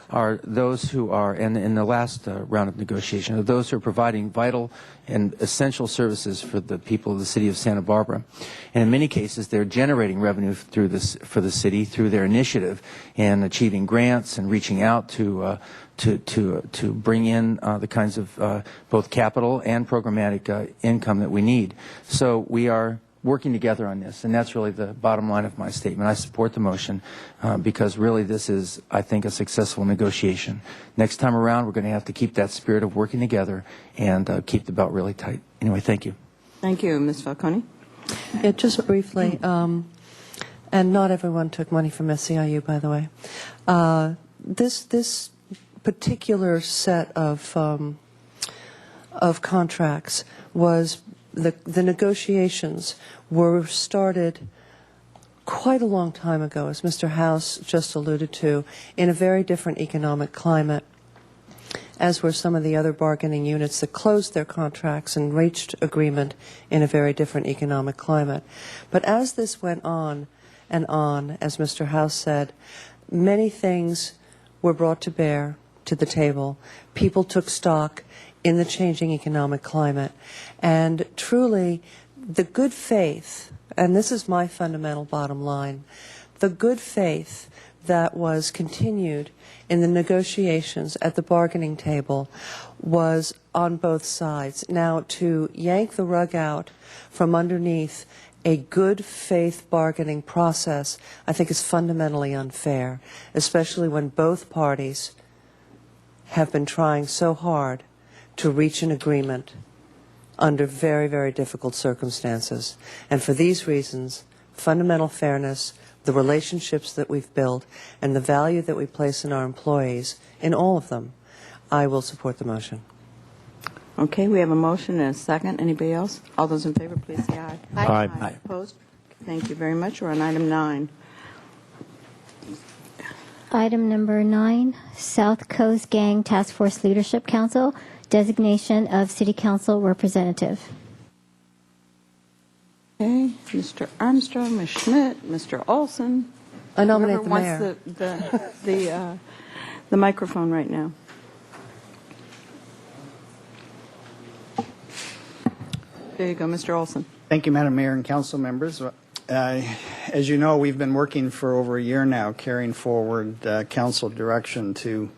are those who are, and in the last round of negotiation, are those who are providing vital and essential services for the people of the city of Santa Barbara. And in many cases, they're generating revenue through this, for the city through their initiative and achieving grants and reaching out to bring in the kinds of both capital and programmatic income that we need. So we are working together on this, and that's really the bottom line of my statement. I support the motion because really this is, I think, a successful negotiation. Next time around, we're going to have to keep that spirit of working together and keep the belt really tight. Anyway, thank you. Thank you, Ms. Falcone. Yeah, just briefly, and not everyone took money from SEIU, by the way. This particular set of contracts was the negotiations were started quite a long time ago, as Mr. House just alluded to, in a very different economic climate, as were some of the other bargaining units that closed their contracts and reached agreement in a very different economic climate. But as this went on and on, as Mr. House said, many things were brought to bear to the table. People took stock in the changing economic climate. And truly, the good faith, and this is my fundamental bottom line, the good faith that was continued in the negotiations at the bargaining table was on both sides. Now, to yank the rug out from underneath a good faith bargaining process, I think is fundamentally unfair, especially when both parties have been trying so hard to reach an agreement under very, very difficult circumstances. And for these reasons, fundamental fairness, the relationships that we've built, and the value that we place in our employees, in all of them, I will support the motion. Okay, we have a motion and a second. Anybody else? All those in favor, please say aye. Aye. Aye. Opposed? Thank you very much. We're on item 9. Item number 9, South Coast Gang Task Force Leadership Council, designation of City Council representative. Okay, Mr. Armstrong, Ms. Schmidt, Mr. Olson. I nominate Whoever the mayor. wants the microphone right now. There you go, Mr. Olson. Thank you, Madam Mayor and council members. As you know, we've been working for over a year now, carrying forward council direction to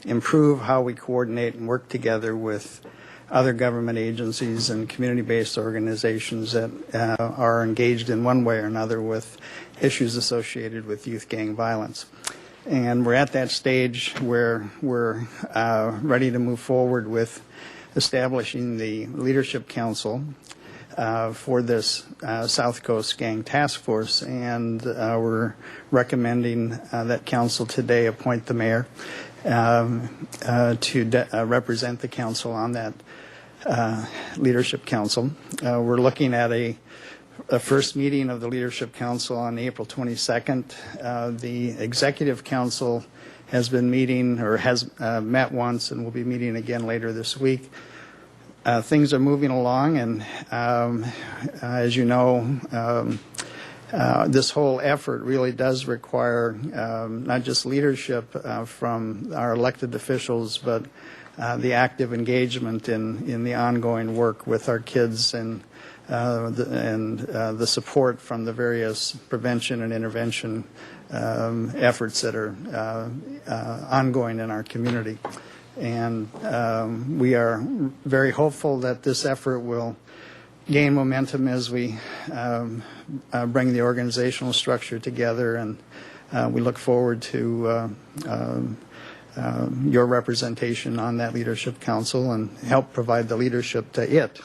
improve how we coordinate and work together with other government agencies and community-based organizations that are engaged in one way or another with issues associated with youth gang violence. And we're at that stage where we're ready to move forward with establishing the Leadership Council for this South Coast Gang Task Force, and we're recommending that council today appoint the mayor to represent the council on that Leadership Council. We're looking at a first meeting of the Leadership Council on April 22nd. The Executive Council has been meeting, or has met once, and will be meeting again later this week. Things are moving along, and as you know, this whole effort really does require not just leadership from our elected officials, but the active engagement in the ongoing work with our kids, and the support from the various prevention and intervention efforts that are ongoing in our community. And we are very hopeful that this effort will gain momentum as we bring the organizational structure together, and we look forward to your representation on that Leadership Council and help provide the leadership to it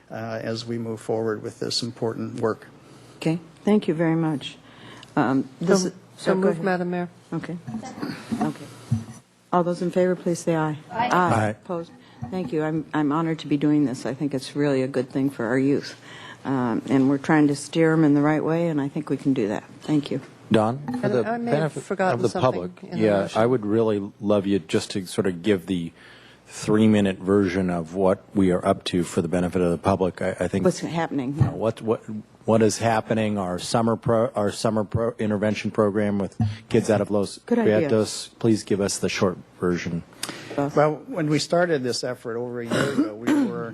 as we move forward with this important work. Okay, thank you very much. So go moved, ahead. Madam Mayor. Okay. Okay. All those in favor, please say aye. Aye. Aye. Opposed? Thank you. I'm honored to be doing this. I think it's really a good thing for our youth. And we're trying to steer them in the right way, and I think we can do that. Thank you. Don, for the I may have benefit forgotten of the something public, in the yeah, motion. I would really love you just to sort of give the 3-minute version of what we are up to for the benefit of the public. I think What's happening? what is happening? Our summer intervention program with kids out of Los Good idea. Prietos. Please give us the short version. Well, when we started this effort over a year ago, we were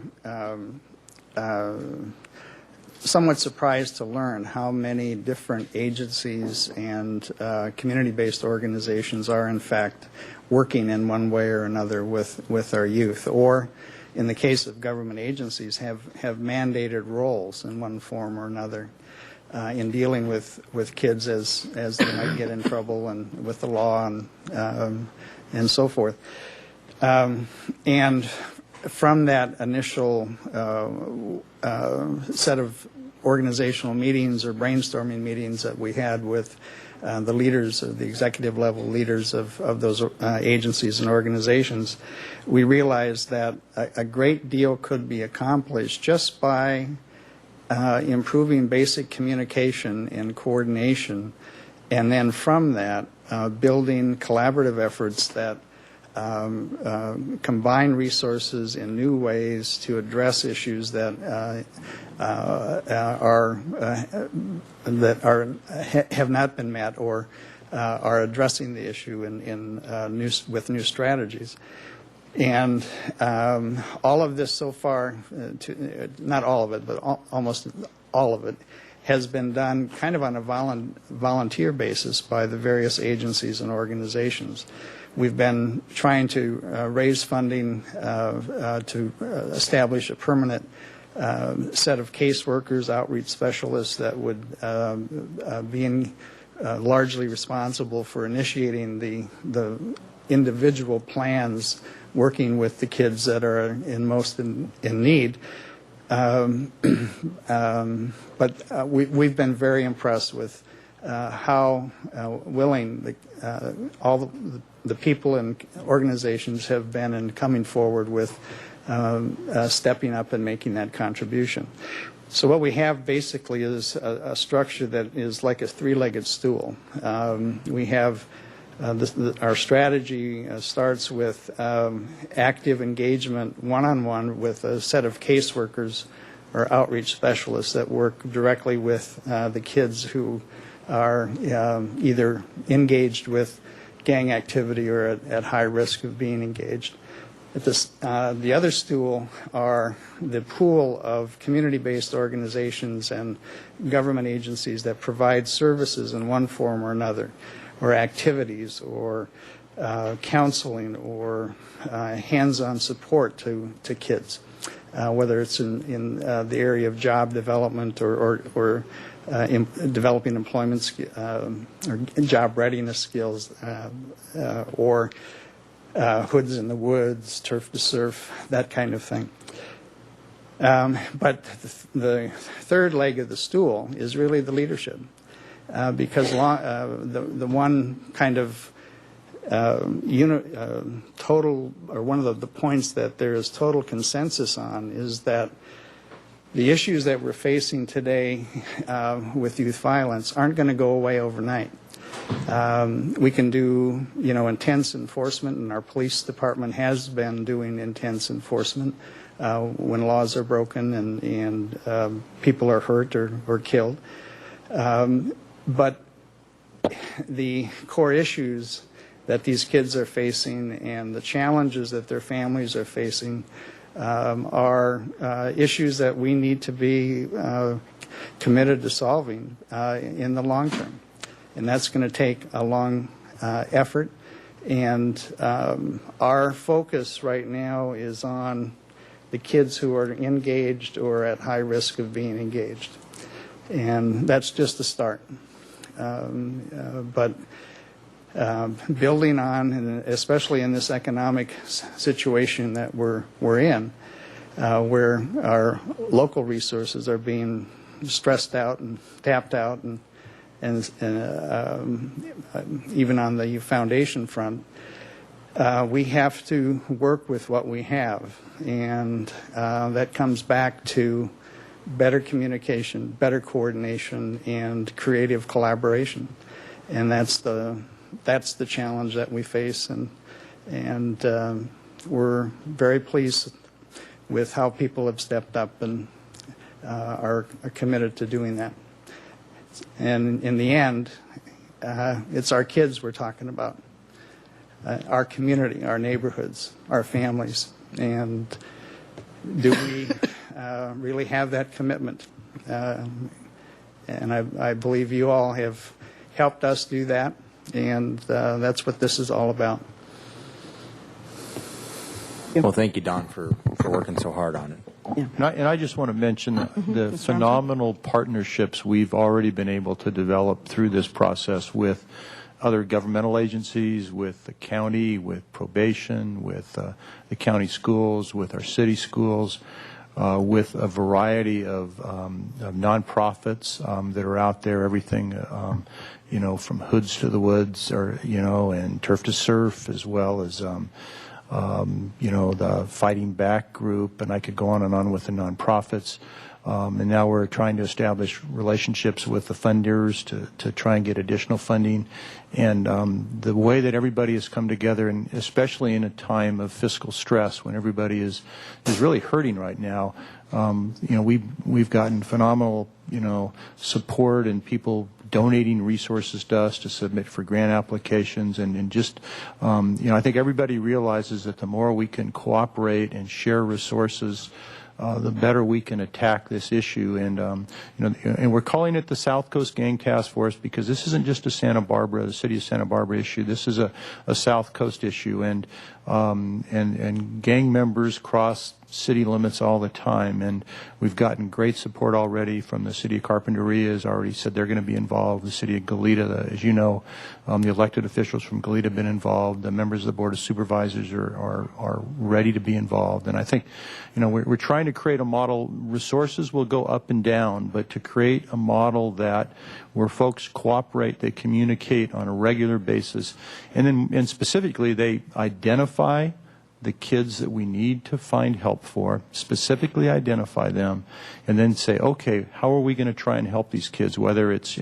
somewhat surprised to learn how many different agencies and community-based organizations are, in fact, working in one way or another with our youth, or in the case of government agencies, have mandated roles in one form or another in dealing with kids as they might get in trouble and with the law and so forth. And from that initial set of organizational meetings or brainstorming meetings that we had with the leaders, the executive level leaders of those agencies and organizations, we realized that a great deal could be accomplished just by improving basic communication and coordination, and then from that building collaborative efforts that combine resources in new ways to address issues that have not been met, or are addressing the issue with new strategies. And all of this so far, not all of it, but almost all of it, has been done kind of on a volunteer basis by the various agencies and organizations. We've been trying to raise funding to establish a permanent set of caseworkers, outreach specialists that would be largely responsible for initiating the individual plans, working with the kids that are most in need. But we've been very impressed with how willing all the people and organizations have been in coming forward with stepping up and making that contribution. So what we have basically is a structure that is like a three-legged stool. We have our strategy starts with active engagement one-on-one with a set of caseworkers or outreach specialists that work directly with the kids who are either engaged with gang activity or at high risk of being engaged. The other stool are the pool of community-based organizations and government agencies that provide services in one form or another, or activities, or counseling, or hands-on support to kids, whether it's in the area of job development or developing employment or job readiness skills, or hoods in the woods, turf to surf, that kind of thing. But the third leg of the stool is really the leadership, because the one kind of total, or one of the points that there is total consensus on, is that the issues that we're facing today with youth violence aren't going to go away overnight. We can do, intense enforcement, and our police department has been doing intense enforcement when laws are broken and people are hurt or killed. But the core issues that these kids are facing and the challenges that their families are facing are issues that we need to be committed to solving in the long term. And that's going to take a long effort. And our focus right now is on the kids who are engaged or at high risk of being engaged. And that's just the start. But building on, and especially in this economic situation that we're in, where our local resources are being stressed out and tapped out, and even on the foundation front, we have to work with what we have, and that comes back to better communication, better coordination, and creative collaboration, and that's the challenge that we face, and we're very pleased with how people have stepped up and are committed to doing that. And in the end, it's our kids we're talking about, our community, our neighborhoods, our families, and do we really have that commitment? And I believe you all have helped us do that, and that's what this is all about. Well, thank you, Don, for working so hard on it. Yeah. And I just want to mention the phenomenal partnerships we've already been able to develop through this process with other governmental agencies, with the county, with probation, with the county schools, with our city schools, with a variety of nonprofits that are out there, everything, from Hoods to the Woods, and Turf to Surf, as well as the Fighting Back group, and I could go on with the nonprofits. And now we're trying to establish relationships with the funders to try and get additional funding. And the way that everybody has come together, and especially in a time of fiscal stress when everybody is really hurting right now, we've gotten phenomenal, support and people donating resources to us to submit for grant applications, and just, I think everybody realizes that the more we can cooperate and share resources, the better we can attack this issue. And and we're calling it the South Coast Gang Task Force because this isn't just a the city of Santa Barbara issue. This is a South Coast issue, and gang members cross city limits all the time, and we've gotten great support already from the city of Carpinteria. Has already said they're going to be involved. The city of Goleta, as you know, the elected officials from Goleta have been involved. The members of the Board of Supervisors are ready to be involved. And I think, we're trying to create a model. Resources will go up and down, but to create a model where folks cooperate, they communicate on a regular basis, and specifically they identify the kids that we need to find help for, specifically identify them, and then say, okay, how are we going to try and help these kids, whether it's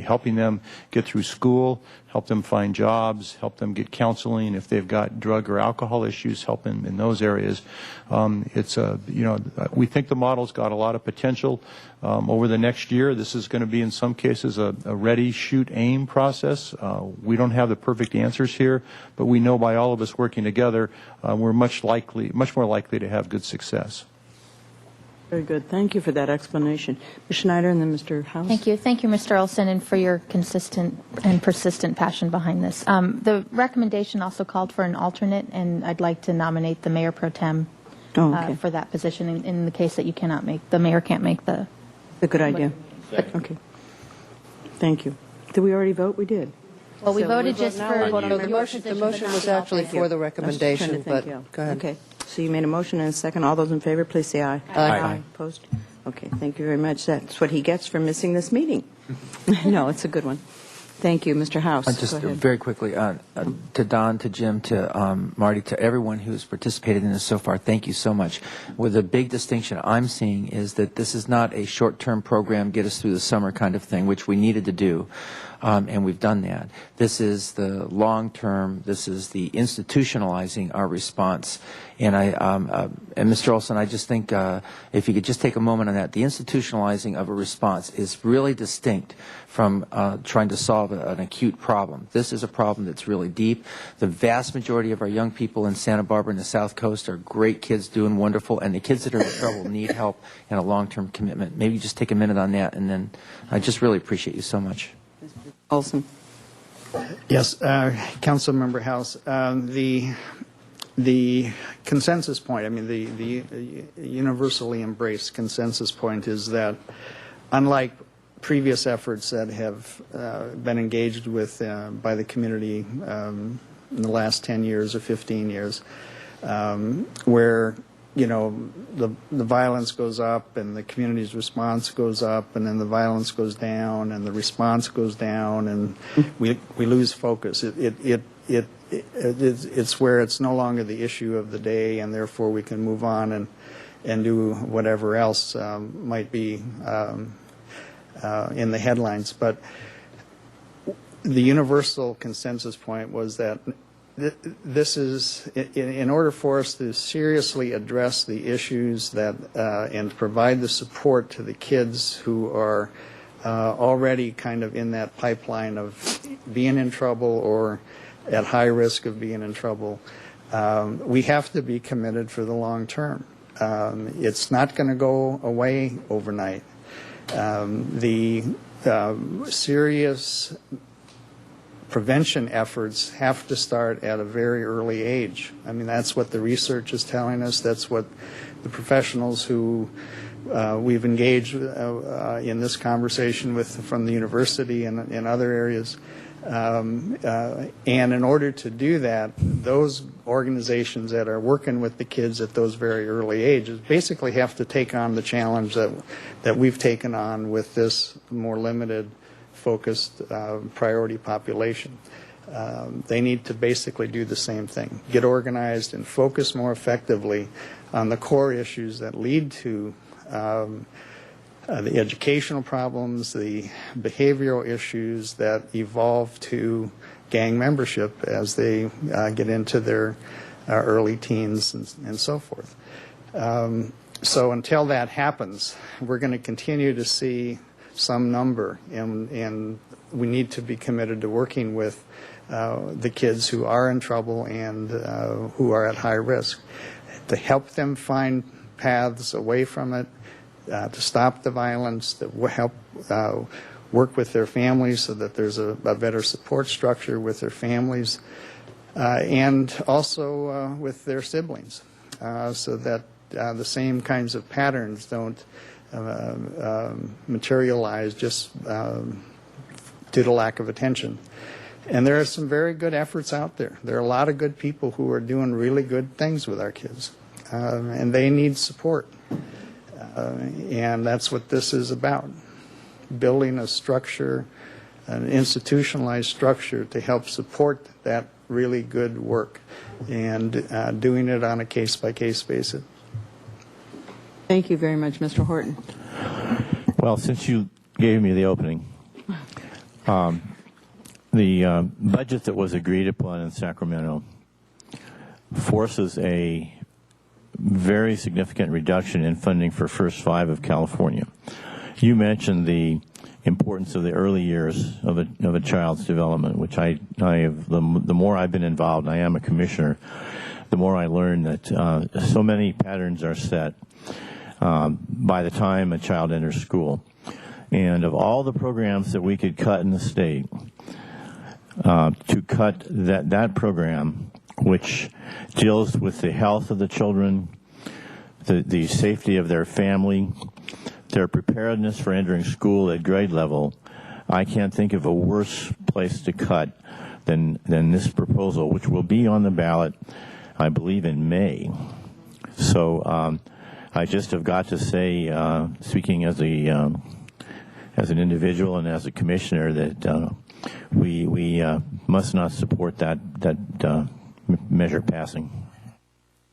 helping them get through school, help them find jobs, help them get counseling, if they've got drug or alcohol issues, help them in those areas. We think the model's got a lot of potential. Over the next year, this is going to be in some cases a ready, shoot, aim process. We don't have the perfect answers here, but we know by all of us working together, we're much more likely to have good success. Very good. Thank you for that explanation. Ms. Schneider and then Mr. House. Thank you. Thank you, Mr. Olson, and for your consistent and persistent passion behind this. The recommendation also called for an alternate, and I'd like to nominate the Mayor Pro Tem for that position in the case that the Mayor can't make the... A good idea. Okay. Thank you. Did we already vote? We did. Well, we voted just for your The motion was actually for the recommendation, but go ahead. Okay. So you made a motion and a second. All those in favor, please say aye. Aye. Opposed? Okay. Thank you very much. That's what he gets for missing this meeting. No, it's a good one. Thank you, Mr. House. Just Go ahead. very quickly, to Don, to Jim, to Marty, to everyone who's participated in this so far, thank you so much. With a big distinction I'm seeing is that this is not a short-term program, get us through the summer kind of thing, which we needed to do, and we've done that. This is the long-term, this is the institutionalizing our response. And Mr. Olson, I just think if you could just take a moment on that, the institutionalizing of a response is really distinct from trying to solve an acute problem. This is a problem that's really deep. The vast majority of our young people in Santa Barbara and the South Coast are great kids doing wonderful, and the kids that are in trouble need help and a long-term commitment. Maybe just take a minute on that, and then I just really appreciate you so much. Olson. Yes, Councilmember House, the consensus point, I mean, the universally embraced consensus point is that unlike previous efforts that have been engaged with by the community in the last 10 years or 15 years, where the violence goes up and the community's response goes up, and then the violence goes down and the response goes down, and we lose focus. It's where it's no longer the issue of the day, and therefore we can move on and do whatever else might be in the headlines. But the universal consensus point was that this is, in order for us to seriously address the issues that and provide the support to the kids who are already kind of in that pipeline of being in trouble or at high risk of being in trouble, we have to be committed for the long term. It's not going to go away overnight. The serious prevention efforts have to start at a very early age. I mean, that's what the research is telling us. That's what the professionals who we've engaged in this conversation with from the university and in other areas. And in order to do that, those organizations that are working with the kids at those very early ages basically have to take on the challenge that we've taken on with this more limited, focused priority population. They need to basically do the same thing, get organized and focus more effectively on the core issues that lead to the educational problems, the behavioral issues that evolve to gang membership as they get into their early teens and so forth. So until that happens, we're going to continue to see some number, and we need to be committed to working with the kids who are in trouble and who are at high risk to help them find paths away from it, to stop the violence, to help work with their families so that there's a better support structure with their families, and also with their siblings, so that the same kinds of patterns don't materialize just due to lack of attention. And there are some very good efforts out there. There are a lot of good people who are doing really good things with our kids, and they need support. And that's what this is about, building a structure, an institutionalized structure to help support that really good work, and doing it on a case-by-case basis. Thank you very much, Mr. Horton. Well, since you gave me the opening, the budget that was agreed upon in Sacramento forces a very significant reduction in funding for First Five of California. You mentioned the importance of the early years of a child's development, which I have, the more I've been involved, and I am a commissioner, the more I learn that so many patterns are set by the time a child enters school. And of all the programs that we could cut in the state, to cut that program, which deals with the health of the children, the safety of their family, their preparedness for entering school at grade level, I can't think of a worse place to cut than this proposal, which will be on the ballot, I believe, in May. So I just have got to say, speaking as as an individual and as a commissioner that we must not support that measure passing.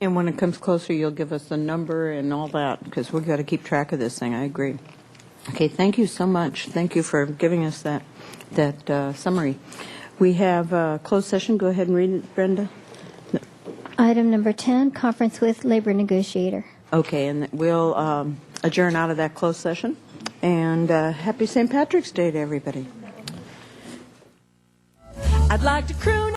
And when it comes closer, you'll give us the number and all that, because we've got to keep track of this thing. I agree. Okay, thank you so much. Thank you for giving us that summary. We have a closed session. Go ahead and read it, Brenda. Item number 10, conference with labor negotiator. Okay, and we'll adjourn out of that closed session. And happy St. Patrick's Day to everybody. I'd like to croon